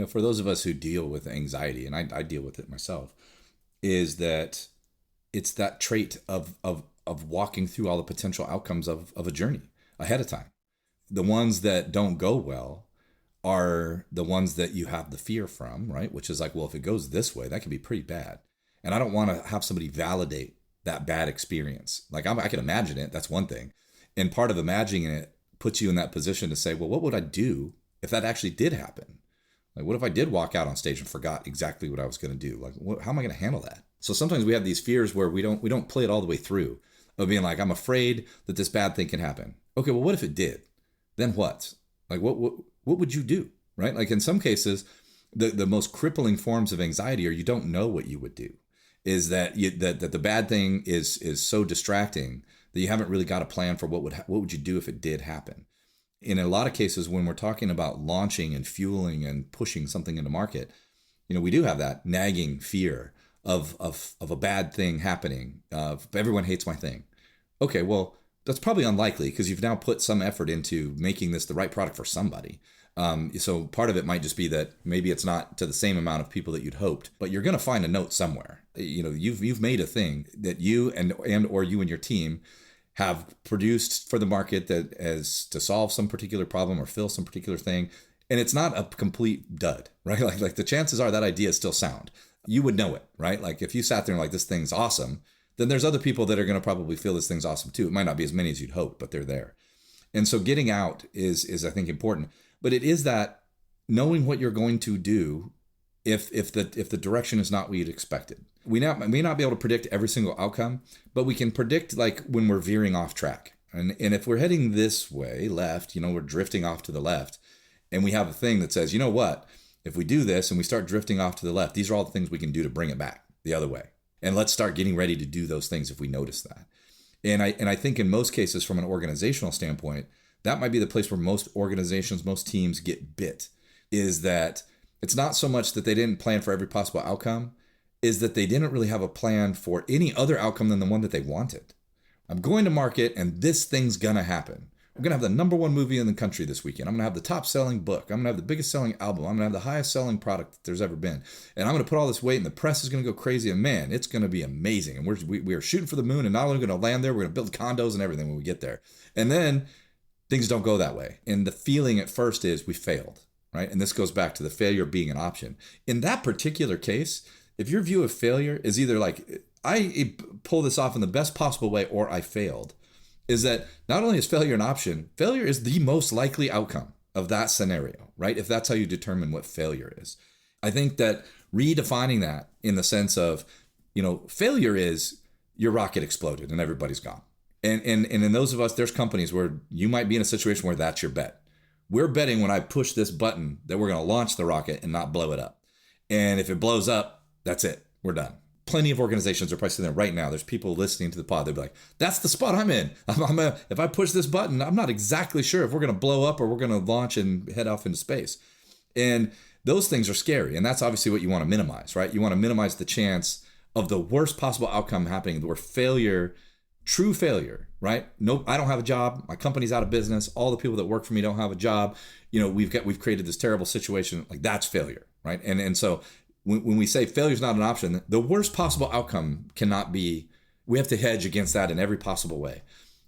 for those of us who deal with anxiety, and I deal with it myself, is that it's that trait of walking through all the potential outcomes of a journey ahead of time. The ones that don't go well are the ones that you have the fear from, right? Which is like, well, if it goes this way, that can be pretty bad. And I don't want to have somebody validate that bad experience. Like I can imagine it. That's one thing. And part of imagining it puts you in that position to say, well, what would I do if that actually did happen? Like, what if I did walk out on stage and forgot exactly what I was going to do? Like, how am I going to handle that? So sometimes we have these fears where we don't play it all the way through, of being like, I'm afraid that this bad thing can happen. Okay, well, what if it did? Then what? Like, what would you do, right? Like in some cases, the most crippling forms of anxiety are you don't know what you would do. Is that that the bad thing is so distracting that you haven't really got a plan for what would you do if it did happen. In a lot of cases, when we're talking about launching and fueling and pushing something into market, we do have that nagging fear of a bad thing happening. Everyone hates my thing. Okay, well, that's probably unlikely because you've now put some effort into making this the right product for somebody. So part of it might just be that maybe it's not to the same amount of people that you'd hoped, but you're going to find a note somewhere. You've made a thing that you and or you and your team have produced for the market that as to solve some particular problem or fill some particular thing. And it's not a complete dud, right? Like the chances are that idea is still sound. You would know it, right? Like if you sat there and like, this thing's awesome, then there's other people that are going to probably feel this thing's awesome too. It might not be as many as you'd hope, but they're there. And so getting out is I think important, but it is that knowing what you're going to do if the direction is not what you'd expected. We may not be able to predict every single outcome, but we can predict like when we're veering off track. And if we're heading this way, left, we're drifting off to the left, and we have a thing that says, you know what, if we do this and we start drifting off to the left, these are all the things we can do to bring it back the other way. And let's start getting ready to do those things if we notice that. And I think in most cases, from an organizational standpoint, that might be the place where most organizations, most teams get bit, is that it's not so much that they didn't plan for every possible outcome, is that they didn't really have a plan for any other outcome than the one that they wanted. I'm going to market and this thing's going to happen. I'm going to have the number one movie in the country this weekend. I'm going to have the top selling book. I'm going to have the biggest selling album. I'm going to have the highest selling product that there's ever been. And I'm going to put all this weight and the press is going to go crazy. And man, it's going to be amazing. And we are shooting for the moon, and not only going to land there, we're going to build condos and everything when we get there. And then things don't go that way. And the feeling at first is we failed, right? And this goes back to the failure being an option. In that particular case, if your view of failure is either like, I pull this off in the best possible way or I failed, is that not only is failure an option, failure is the most likely outcome of that scenario, right? If that's how you determine what failure is. I think that redefining that in the sense of, failure is your rocket exploded and everybody's gone. And in those of us, there's companies where you might be in a situation where that's your bet. We're betting when I push this button that we're going to launch the rocket and not blow it up. And if it blows up, that's it. We're done. Plenty of organizations are probably sitting there right now. There's people listening to the pod. They'll be like, that's the spot I'm in. If I push this button, I'm not exactly sure if we're going to blow up or we're going to launch and head off into space. And those things are scary. And that's obviously what you want to minimize, right? You want to minimize the chance of the worst possible outcome happening, where failure, true failure, right? No, I don't have a job. My company's out of business. All the people that work for me don't have a job. We've created this terrible situation. Like, that's failure, right? And so when we say failure is not an option, the worst possible outcome cannot be We have to hedge against that in every possible way.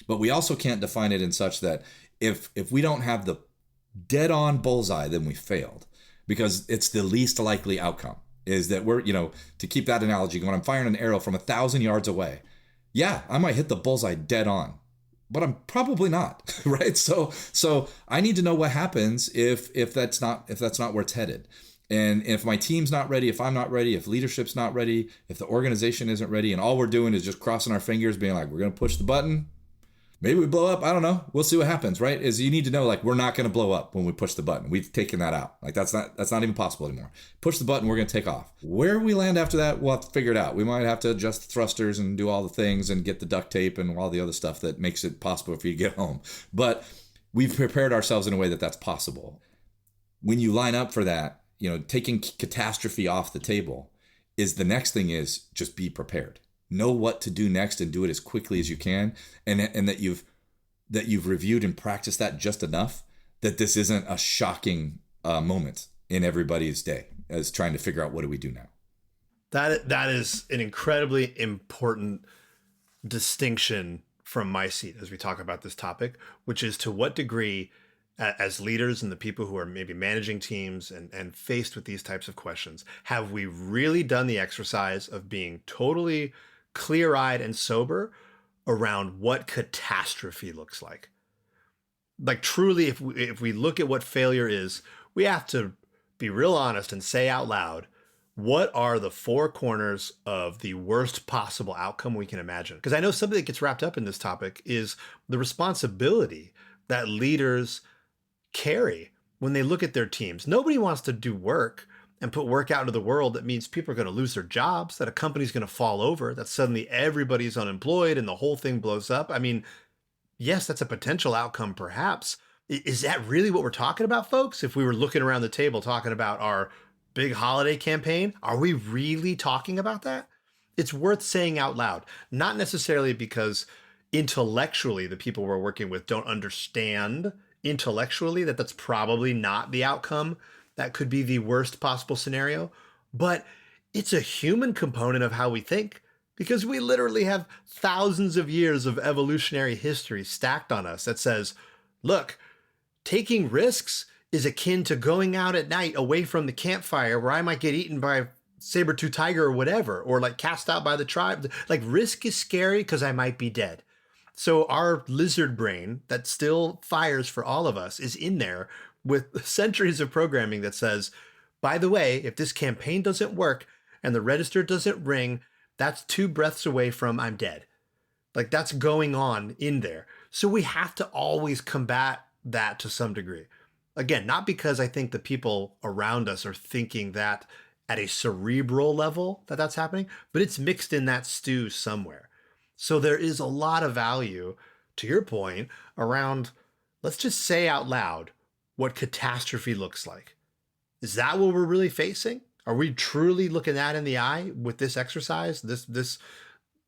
But we also can't define it in such that if we don't have the dead on bullseye, then we failed, because it's the least likely outcome is that we're, to keep that analogy going, I'm firing an arrow from 1,000 yards away. Yeah, I might hit the bullseye dead on, but I'm probably not, right? So I need to know what happens if that's not where it's headed. And if my team's not ready, if I'm not ready, if leadership's not ready, if the organization isn't ready, and all we're doing is just crossing our fingers, being like, we're going to push the button. Maybe we blow up. I don't know. We'll see what happens, right? Is you need to know, like, we're not going to blow up when we push the button. We've taken that out. Like, that's not even possible anymore. Push the button, we're going to take off. Where we land after that, we'll have to figure it out. We might have to adjust the thrusters and do all the things and get the duct tape and all the other stuff that makes it possible for you to get home. But we've prepared ourselves in a way that that's possible. When you line up for that, taking catastrophe off the table is the next thing is just be prepared. Know what to do next and do it as quickly as you can. And that you've reviewed and practiced that just enough that this isn't a shocking moment in everybody's day as trying to figure out what do we do now. That is an incredibly important distinction from my seat as we talk about this topic, which is to what degree as leaders and the people who are maybe managing teams and faced with these types of questions, have we really done the exercise of being totally clear-eyed and sober around what catastrophe looks like? Like, truly, if we look at what failure is, we have to be real honest and say out loud, what are the four corners of the worst possible outcome we can imagine? Because I know something that gets wrapped up in this topic is the responsibility that leaders carry when they look at their teams. Nobody wants to do work and put work out into the world that means people are going to lose their jobs, that a company's going to fall over, that suddenly everybody's unemployed and the whole thing blows up. I mean, yes, that's a potential outcome, perhaps. Is that really what we're talking about, folks? If we were looking around the table talking about our big holiday campaign, are we really talking about that? It's worth saying out loud, not necessarily because intellectually the people we're working with don't understand intellectually that that's probably not the outcome. That could be the worst possible scenario, but it's a human component of how we think, because we literally have thousands of years of evolutionary history stacked on us that says, look, taking risks is akin to going out at night away from the campfire where I might get eaten by a saber-tooth tiger or whatever, or like cast out by the tribe. Like, risk is scary because I might be dead. So our lizard brain that still fires for all of us is in there with centuries of programming that says, by the way, if this campaign doesn't work and the register doesn't ring, that's 2 breaths away from I'm dead. Like, that's going on in there. So we have to always combat that to some degree. Again, not because I think the people around us are thinking that at a cerebral level that that's happening, but it's mixed in that stew somewhere. So there is a lot of value, to your point, around, let's just say out loud what catastrophe looks like. Is that what we're really facing? Are we truly looking that in the eye with this exercise, this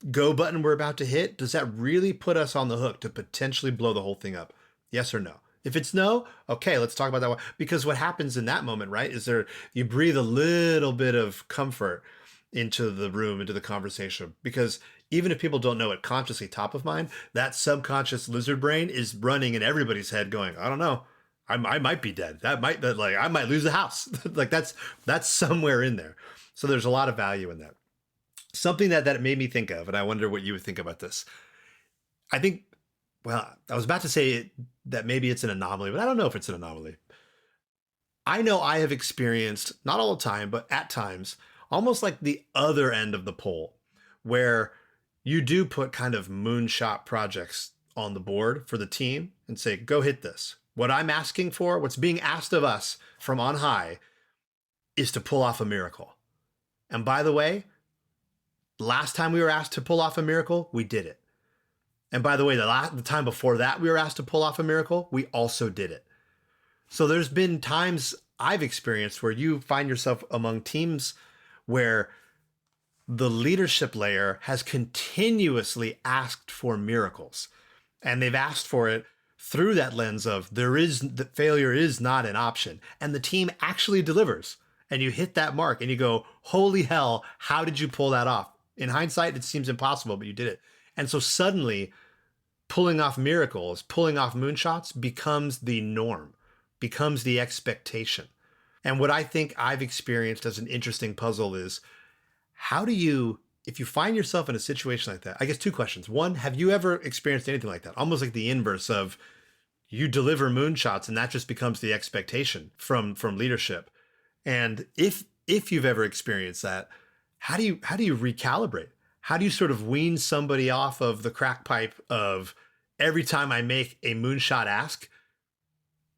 go button we're about to hit? Does that really put us on the hook to potentially blow the whole thing up? Yes or no? If it's no, okay, let's talk about that one. Because what happens in that moment, right, is you breathe a little bit of comfort into the room, into the conversation. Because even if people don't know it consciously top of mind, that subconscious lizard brain is running in everybody's head going, I don't know, I might be dead. I might lose the house. Like, that's somewhere in there. So there's a lot of value in that. Something that it made me think of, and I wonder what you would think about this. I think, well, I was about to say that maybe it's an anomaly, but I don't know if it's an anomaly. I know I have experienced, not all the time, but at times, almost like the other end of the pole, where you do put kind of moonshot projects on the board for the team and say, go hit this. What I'm asking for, what's being asked of us from on high, is to pull off a miracle. And by the way, last time we were asked to pull off a miracle, we did it. And by the way, the time before that we were asked to pull off a miracle, we also did it. So there's been times I've experienced where you find yourself among teams where the leadership layer has continuously asked for miracles. And they've asked for it through that lens of that failure is not an option. And the team actually delivers. And you hit that mark and you go, holy hell, how did you pull that off? In hindsight, it seems impossible, but you did it. And so suddenly pulling off miracles, pulling off moonshots becomes the norm, becomes the expectation. And what I think I've experienced as an interesting puzzle is, how do you, if you find yourself in a situation like that, I guess two questions. One, have you ever experienced anything like that? Almost like the inverse of, you deliver moonshots and that just becomes the expectation from leadership. And if you've ever experienced that, how do you recalibrate? How do you sort of wean somebody off of the crack pipe of, every time I make a moonshot ask,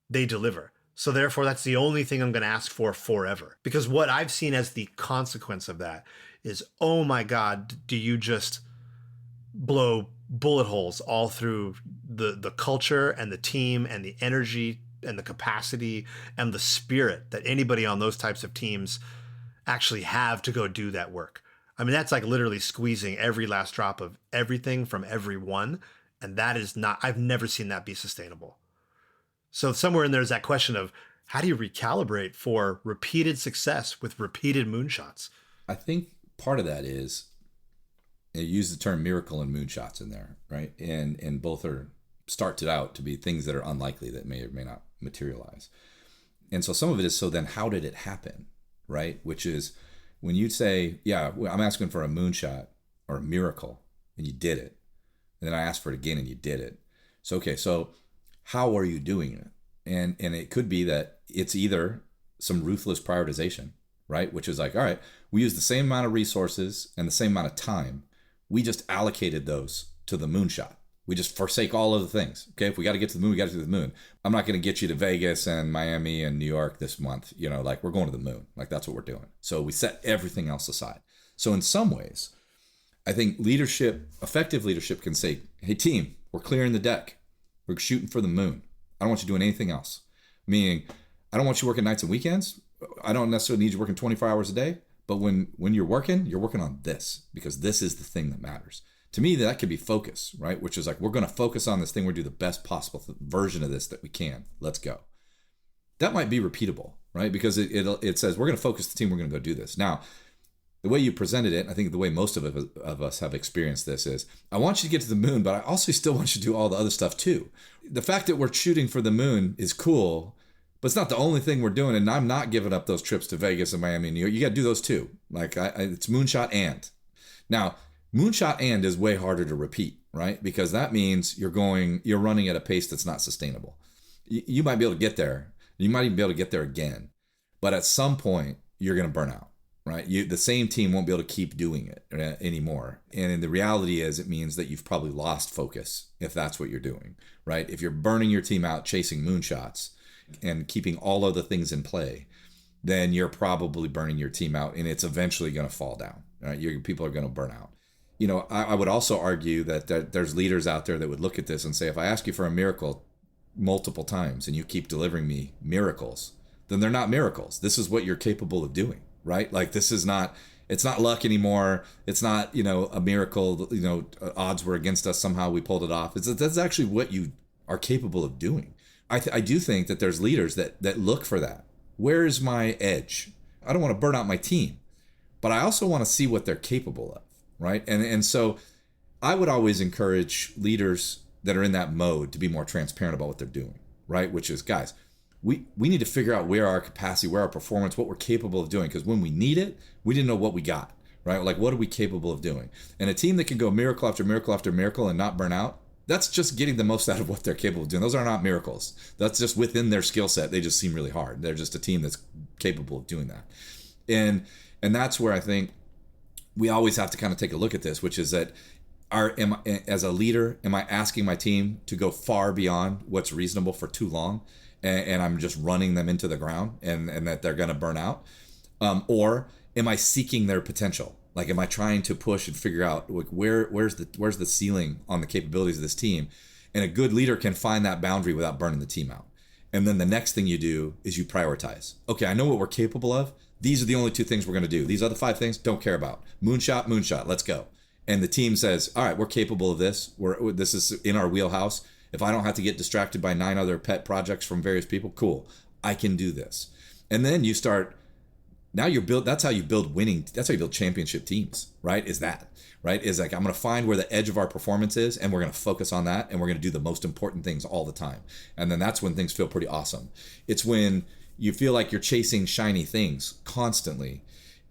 they deliver, so therefore that's the only thing I'm going to ask for forever? Because what I've seen as the consequence of that is, oh my God, do you just blow bullet holes all through the culture and the team and the energy and the capacity and the spirit that anybody on those types of teams actually have to go do that work. I mean, that's like literally squeezing every last drop of everything from everyone. And that is not, I've never seen that be sustainable. So somewhere in there is that question of, how do you recalibrate for repeated success with repeated moonshots? I think part of that is, you use the term miracle and moonshots in there, right? And both are started out to be things that are unlikely, that may or may not materialize. And so some of it is, so then how did it happen, right? Which is when you say, yeah, I'm asking for a moonshot or a miracle, and you did it. And then I asked for it again and you did it. So, okay, so how are you doing it? And it could be that it's either some ruthless prioritization, right? Which is like, all right, we use the same amount of resources and the same amount of time. We just allocated those to the moonshot. We just forsake all other things. Okay, if we got to get to the moon, we got to get to the moon. I'm not going to get you to Vegas and Miami and New York this month. You know, like, we're going to the moon. Like, that's what we're doing. So we set everything else aside. So in some ways, I think leadership, effective leadership, can say, hey team, we're clearing the deck. We're shooting for the moon. I don't want you doing anything else. Meaning, I don't want you working nights and weekends. I don't necessarily need you working 24 hours a day. But when you're working on this, because this is the thing that matters. To me, that could be focus, right? Which is like, we're going to focus on this thing. We're going to do the best possible version of this that we can. Let's go. That might be repeatable, right? Because it says, we're going to focus the team. We're going to go do this. Now, the way you presented it, I think the way most of us have experienced this is, I want you to get to the moon, but I also still want you to do all the other stuff too. The fact that we're shooting for the moon is cool, but it's not the only thing we're doing. And I'm not giving up those trips to Vegas and Miami and New York. You got to do those too. Like, it's moonshot and. Now, moonshot and is way harder to repeat, right? Because that means you're running at a pace that's not sustainable. You might be able to get there. You might even be able to get there again. But at some point, you're going to burn out, right? The same team won't be able to keep doing it anymore. And the reality is, it means that you've probably lost focus if that's what you're doing, right? If you're burning your team out chasing moonshots and keeping all of the things in play, then you're probably burning your team out, and it's eventually going to fall down, right? People are going to burn out. You know, I would also argue that there's leaders out there that would look at this and say, if I ask you for a miracle multiple times and you keep delivering me miracles, then they're not miracles. This is what you're capable of doing, right? Like, this is not, it's not luck anymore. It's not, a miracle, odds were against us. Somehow we pulled it off. That's actually what you are capable of doing. I do think that there's leaders that look for that. Where is my edge? I don't want to burn out my team, but I also want to see what they're capable of, right? And so I would always encourage leaders that are in that mode to be more transparent about what they're doing, right? Which is, guys, we need to figure out where our capacity, where our performance, what we're capable of doing. Because when we need it, we didn't know what we got, right? Like, what are we capable of doing? And a team that can go miracle after miracle after miracle and not burn out, that's just getting the most out of what they're capable of doing. Those are not miracles. That's just within their skill set. They just seem really hard. They're just a team that's capable of doing that. And that's where I think we always have to kind of take a look at this, which is that as a leader, am I asking my team to go far beyond what's reasonable for too long? And I'm just running them into the ground and that they're going to burn out? Or am I seeking their potential? Like, am I trying to push and figure out, like, where's the ceiling on the capabilities of this team? And a good leader can find that boundary without burning the team out. And then the next thing you do is you prioritize. Okay, I know what we're capable of. These are the only 2 things we're going to do. These other 5 things, don't care about. Moonshot, let's go. And the team says, all right, we're capable of this. This is in our wheelhouse. If I don't have to get distracted by 9 other pet projects from various people, cool, I can do this. And then you start Now that's how you build that's how you build championship teams, right? Is like, I'm going to find where the edge of our performance is, and we're going to focus on that, and we're going to do the most important things all the time. And then that's when things feel pretty awesome. It's when you feel like you're chasing shiny things constantly,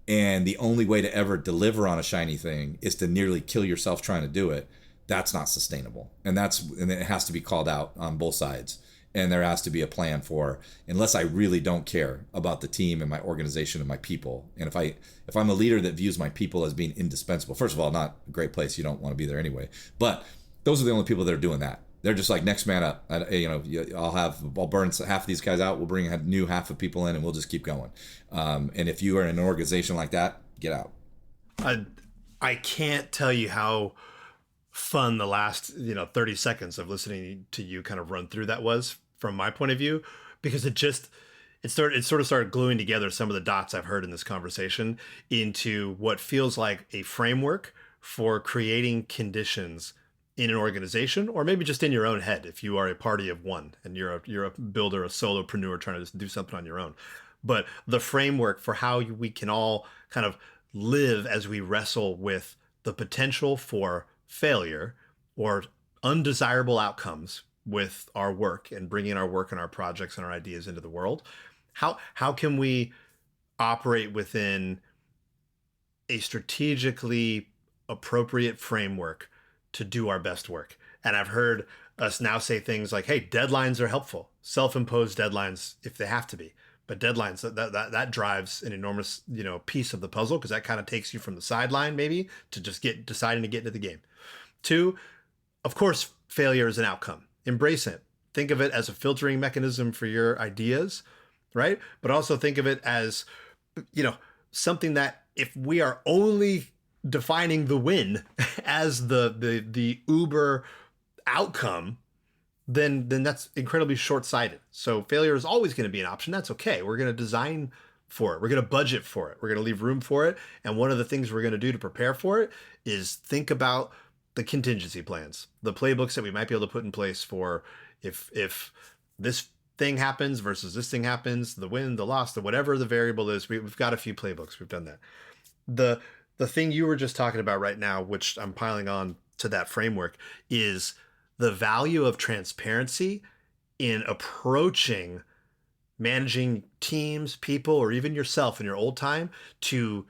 and the only way to ever deliver on a shiny thing is to nearly kill yourself trying to do it. That's not sustainable. And it has to be called out on both sides. And there has to be a plan for, unless I really don't care about the team and my organization and my people. And if I'm a leader that views my people as being indispensable, first of all, not a great place. You don't want to be there anyway. But those are the only people that are doing that. They're just like, next man up. I'll burn half of these guys out. We'll bring a new half of people in, and we'll just keep going. And if you are in an organization like that, get out. I can't tell you how fun the last 30 seconds of listening to you kind of run through that was from my point of view, because it sort of started gluing together some of the dots I've heard in this conversation into what feels like a framework for creating conditions in an organization, or maybe just in your own head if you are a party of one and you're a builder, a solopreneur trying to just do something on your own. But the framework for how we can all kind of live as we wrestle with the potential for failure or undesirable outcomes with our work and bringing our work and our projects and our ideas into the world. How can we operate within a strategically appropriate framework to do our best work? And I've heard us now say things like, hey, deadlines are helpful, self-imposed deadlines if they have to be. But deadlines, that drives an enormous, piece of the puzzle, because that kind of takes you from the sideline maybe to just deciding to get into the game. 2, of course, failure is an outcome. Embrace it. Think of it as a filtering mechanism for your ideas, right? But also think of it as, something that if we are only defining the win as the uber outcome, then that's incredibly short-sighted. So failure is always going to be an option. That's okay. We're going to design for it. We're going to budget for it. We're going to leave room for it. And one of the things we're going to do to prepare for it is think about the contingency plans, the playbooks that we might be able to put in place for if this thing happens versus this thing happens, the win, the loss, the whatever the variable is. We've got a few playbooks. We've done that. The thing you were just talking about right now, which I'm piling on to that framework, is the value of transparency in approaching managing teams, people, or even yourself in your old time to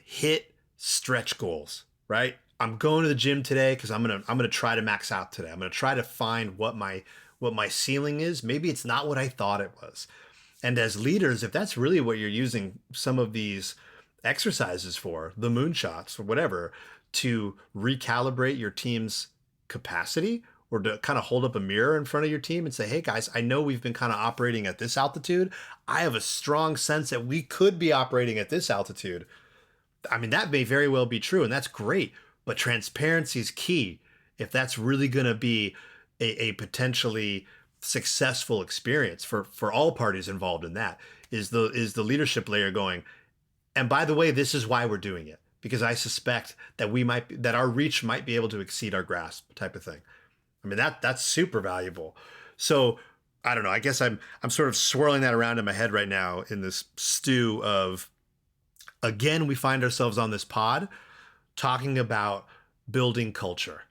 hit stretch goals, right? I'm going to the gym today because I'm gonna try to max out today. I'm gonna try to find what my ceiling is. Maybe it's not what I thought it was. And as leaders, if that's really what you're using some of these exercises for, the moonshots or whatever, to recalibrate your team's capacity, or to kind of hold up a mirror in front of your team and say, hey guys, I know we've been kind of operating at this altitude. I have a strong sense that we could be operating at this altitude. I mean, that may very well be true, and that's great, but transparency is key. If that's really going to be a potentially successful experience for all parties involved in that, is the leadership layer going, and by the way, this is why we're doing it, because I suspect that our reach might be able to exceed our grasp, type of thing. I mean, that's super valuable. So I don't know. I guess I'm sort of swirling that around in my head right now in this stew of, again, we find ourselves on this pod talking about building culture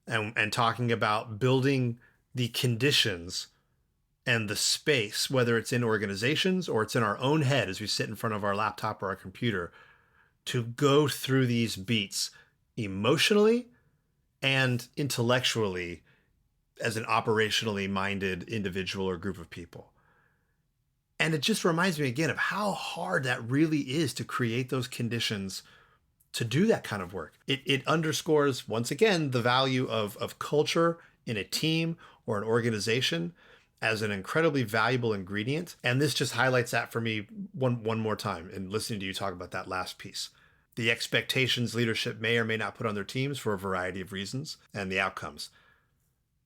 and talking about building the conditions and the space, whether it's in organizations or it's in our own head as we sit in front of our laptop or our computer, to go through these beats emotionally and intellectually as an operationally minded individual or group of people. And it just reminds me again of how hard that really is to create those conditions to do that kind of work. It underscores, once again, the value of culture in a team or an organization as an incredibly valuable ingredient. And this just highlights that for me one more time in listening to you talk about that last piece. The expectations leadership may or may not put on their teams for a variety of reasons, and the outcomes.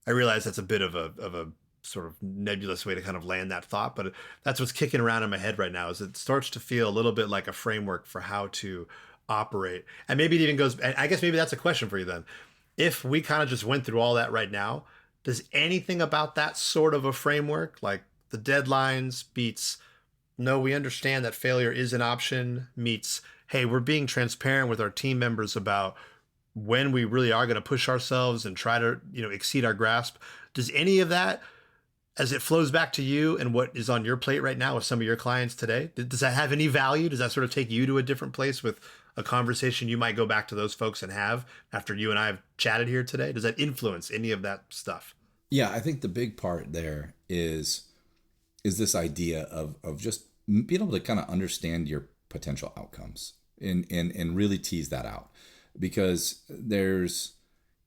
I realize that's a bit of a sort of nebulous way to kind of land that thought, but that's what's kicking around in my head right now, is it starts to feel a little bit like a framework for how to operate. And maybe it even goes, and I guess maybe that's a question for you then. If we kind of just went through all that right now, does anything about that sort of a framework, like the deadlines beats No, we understand that failure is an option meets, hey, we're being transparent with our team members about when we really are going to push ourselves and try to, exceed our grasp. Does any of that, as it flows back to you and what is on your plate right now with some of your clients today, does that have any value? Does that sort of take you to a different place with a conversation you might go back to those folks and have after you and I have chatted here today? Does that influence any of that stuff? Yeah, I think the big part there is this idea of just being able to kind of understand your potential outcomes and really tease that out, because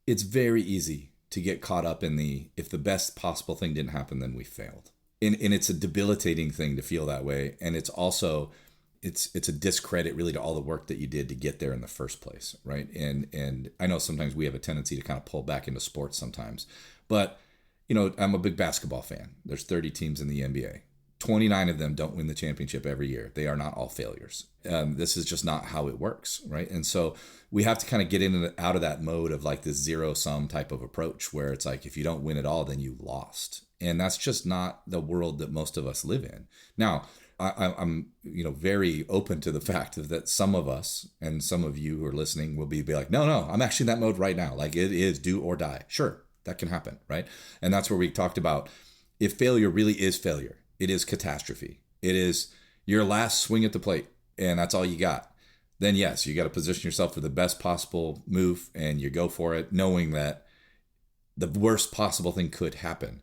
it's very easy to get caught up in if the best possible thing didn't happen, then we failed. And it's a debilitating thing to feel that way. And it's also, it's a discredit really to all the work that you did to get there in the first place, right? And I know sometimes we have a tendency to kind of pull back into sports sometimes, but I'm a big basketball fan. There's 30 teams in the NBA. 29 of them don't win the championship every year. They are not all failures. This is just not how it works, right? And so we have to kind of get in and out of that mode of like this zero-sum type of approach where it's like, if you don't win it all, then you lost. And that's just not the world that most of us live in. Now, I'm very open to the fact that some of us and some of you who are listening will be like, no, I'm actually in that mode right now. Like, it is do or die. Sure, that can happen, right? And that's where we talked about, if failure really is failure, it is catastrophe. It is your last swing at the plate, and that's all you got. Then yes, you got to position yourself for the best possible move, and you go for it, knowing that the worst possible thing could happen.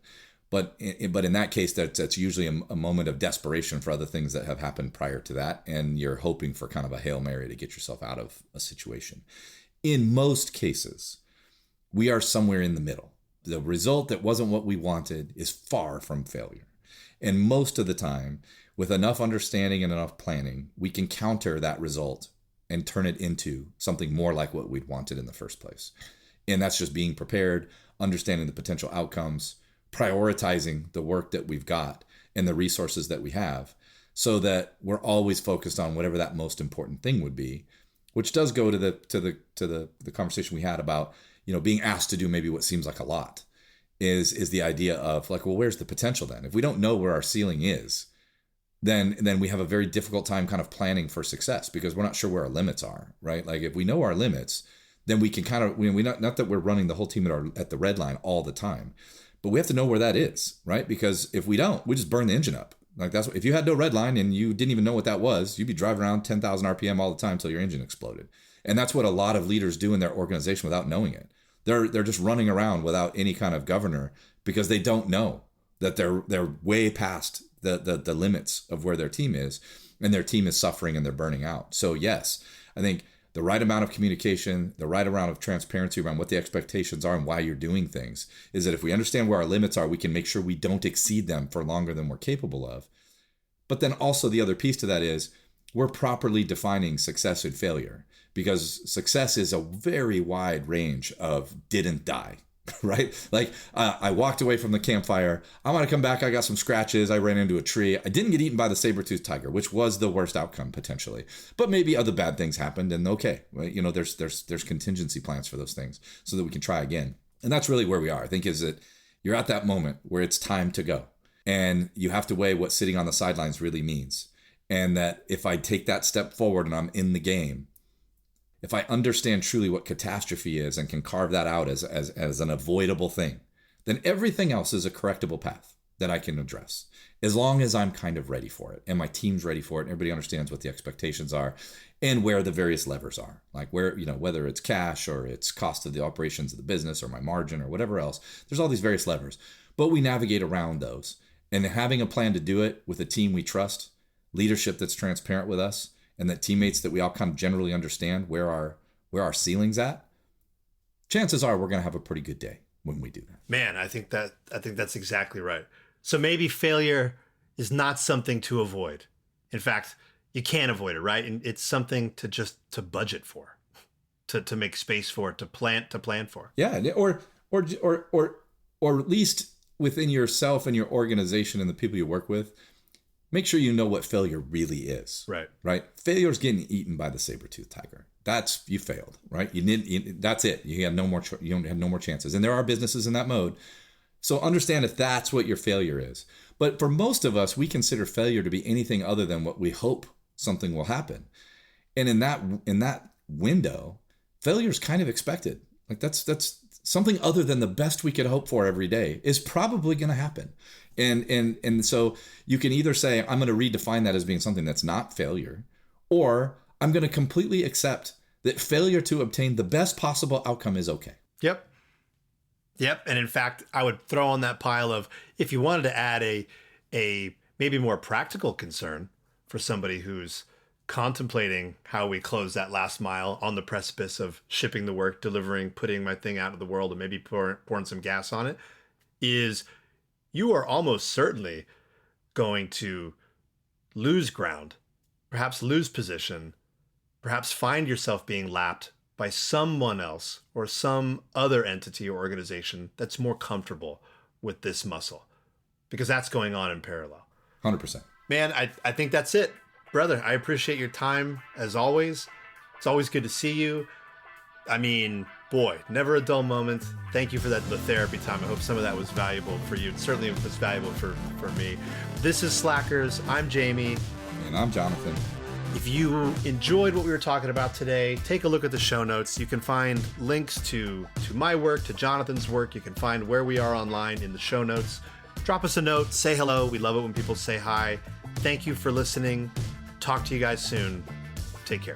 But in that case, that's usually a moment of desperation for other things that have happened prior to that, and you're hoping for kind of a Hail Mary to get yourself out of a situation. In most cases, we are somewhere in the middle. The result that wasn't what we wanted is far from failure. And most of the time, with enough understanding and enough planning, we can counter that result and turn it into something more like what we'd wanted in the first place. And that's just being prepared, understanding the potential outcomes, prioritizing the work that we've got and the resources that we have, so that we're always focused on whatever that most important thing would be, which does go to the conversation we had about, being asked to do maybe what seems like a lot. Is the idea of like, well, where's the potential then? If we don't know where our ceiling is, then we have a very difficult time kind of planning for success, because we're not sure where our limits are, right? Like, if we know our limits, then we can kind of, not that we're running the whole team at the red line all the time, but we have to know where that is, right? Because if we don't, we just burn the engine up. Like, that's what, if you had no red line and you didn't even know what that was, you'd be driving around 10,000 RPM all the time till your engine exploded. And that's what a lot of leaders do in their organization without knowing it. They're just running around without any kind of governor, because they don't know that they're way past the limits of where their team is, and their team is suffering and they're burning out. So yes, I think the right amount of communication, the right amount of transparency around what the expectations are and why you're doing things, is that if we understand where our limits are, we can make sure we don't exceed them for longer than we're capable of. But then also the other piece to that is we're properly defining success and failure, because success is a very wide range of didn't die, right? Like, I walked away from the campfire. I want to come back. I got some scratches. I ran into a tree. I didn't get eaten by the saber-toothed tiger, which was the worst outcome potentially. But maybe other bad things happened, and okay, right? There's contingency plans for those things so that we can try again. And that's really where we are, I think, is that you're at that moment where it's time to go. And you have to weigh what sitting on the sidelines really means. And that if I take that step forward and I'm in the game, if I understand truly what catastrophe is and can carve that out as an avoidable thing, then everything else is a correctable path that I can address, as long as I'm kind of ready for it and my team's ready for it and everybody understands what the expectations are and where the various levers are. Like, where, whether it's cash or it's cost of the operations of the business or my margin or whatever else, there's all these various levers, but we navigate around those. And having a plan to do it with a team we trust, leadership that's transparent with us, and that teammates that we all kind of generally understand where our ceiling's at, chances are we're going to have a pretty good day when we do that. Man, I think that's exactly right. So maybe failure is not something to avoid. In fact, you can't avoid it, right? And it's something to budget for, to make space for, to plan for. Yeah, or at least within yourself and your organization and the people you work with, make sure you know what failure really is. Right. Failure is getting eaten by the saber-toothed tiger. You failed, right? That's it. You have no more chances. And there are businesses in that mode. So understand if that's what your failure is. But for most of us, we consider failure to be anything other than what we hope something will happen. And in that window, failure is kind of expected. Like that's something other than the best we could hope for every day is probably going to happen. And so you can either say, I'm going to redefine that as being something that's not failure, or I'm going to completely accept that failure to obtain the best possible outcome is okay. Yep. And in fact, I would throw on that pile of, if you wanted to add a maybe more practical concern for somebody who's contemplating how we close that last mile on the precipice of shipping the work, delivering, putting my thing out of the world, and maybe pouring some gas on it, is you are almost certainly going to lose ground, perhaps lose position, perhaps find yourself being lapped by someone else or some other entity or organization that's more comfortable with this muscle, because that's going on in parallel. 100%. Man, I think that's it. Brother, I appreciate your time as always. It's always good to see you. I mean, boy, never a dull moment. Thank you for the therapy time. I hope some of that was valuable for you. It certainly was valuable for me. This is Slackers. I'm Jaime. And I'm Jonathan. If you enjoyed what we were talking about today, take a look at the show notes. You can find links to my work, to Jonathan's work. You can find where we are online in the show notes. Drop us a note. Say hello. We love it when people say hi. Thank you for listening. Talk to you guys soon. Take care.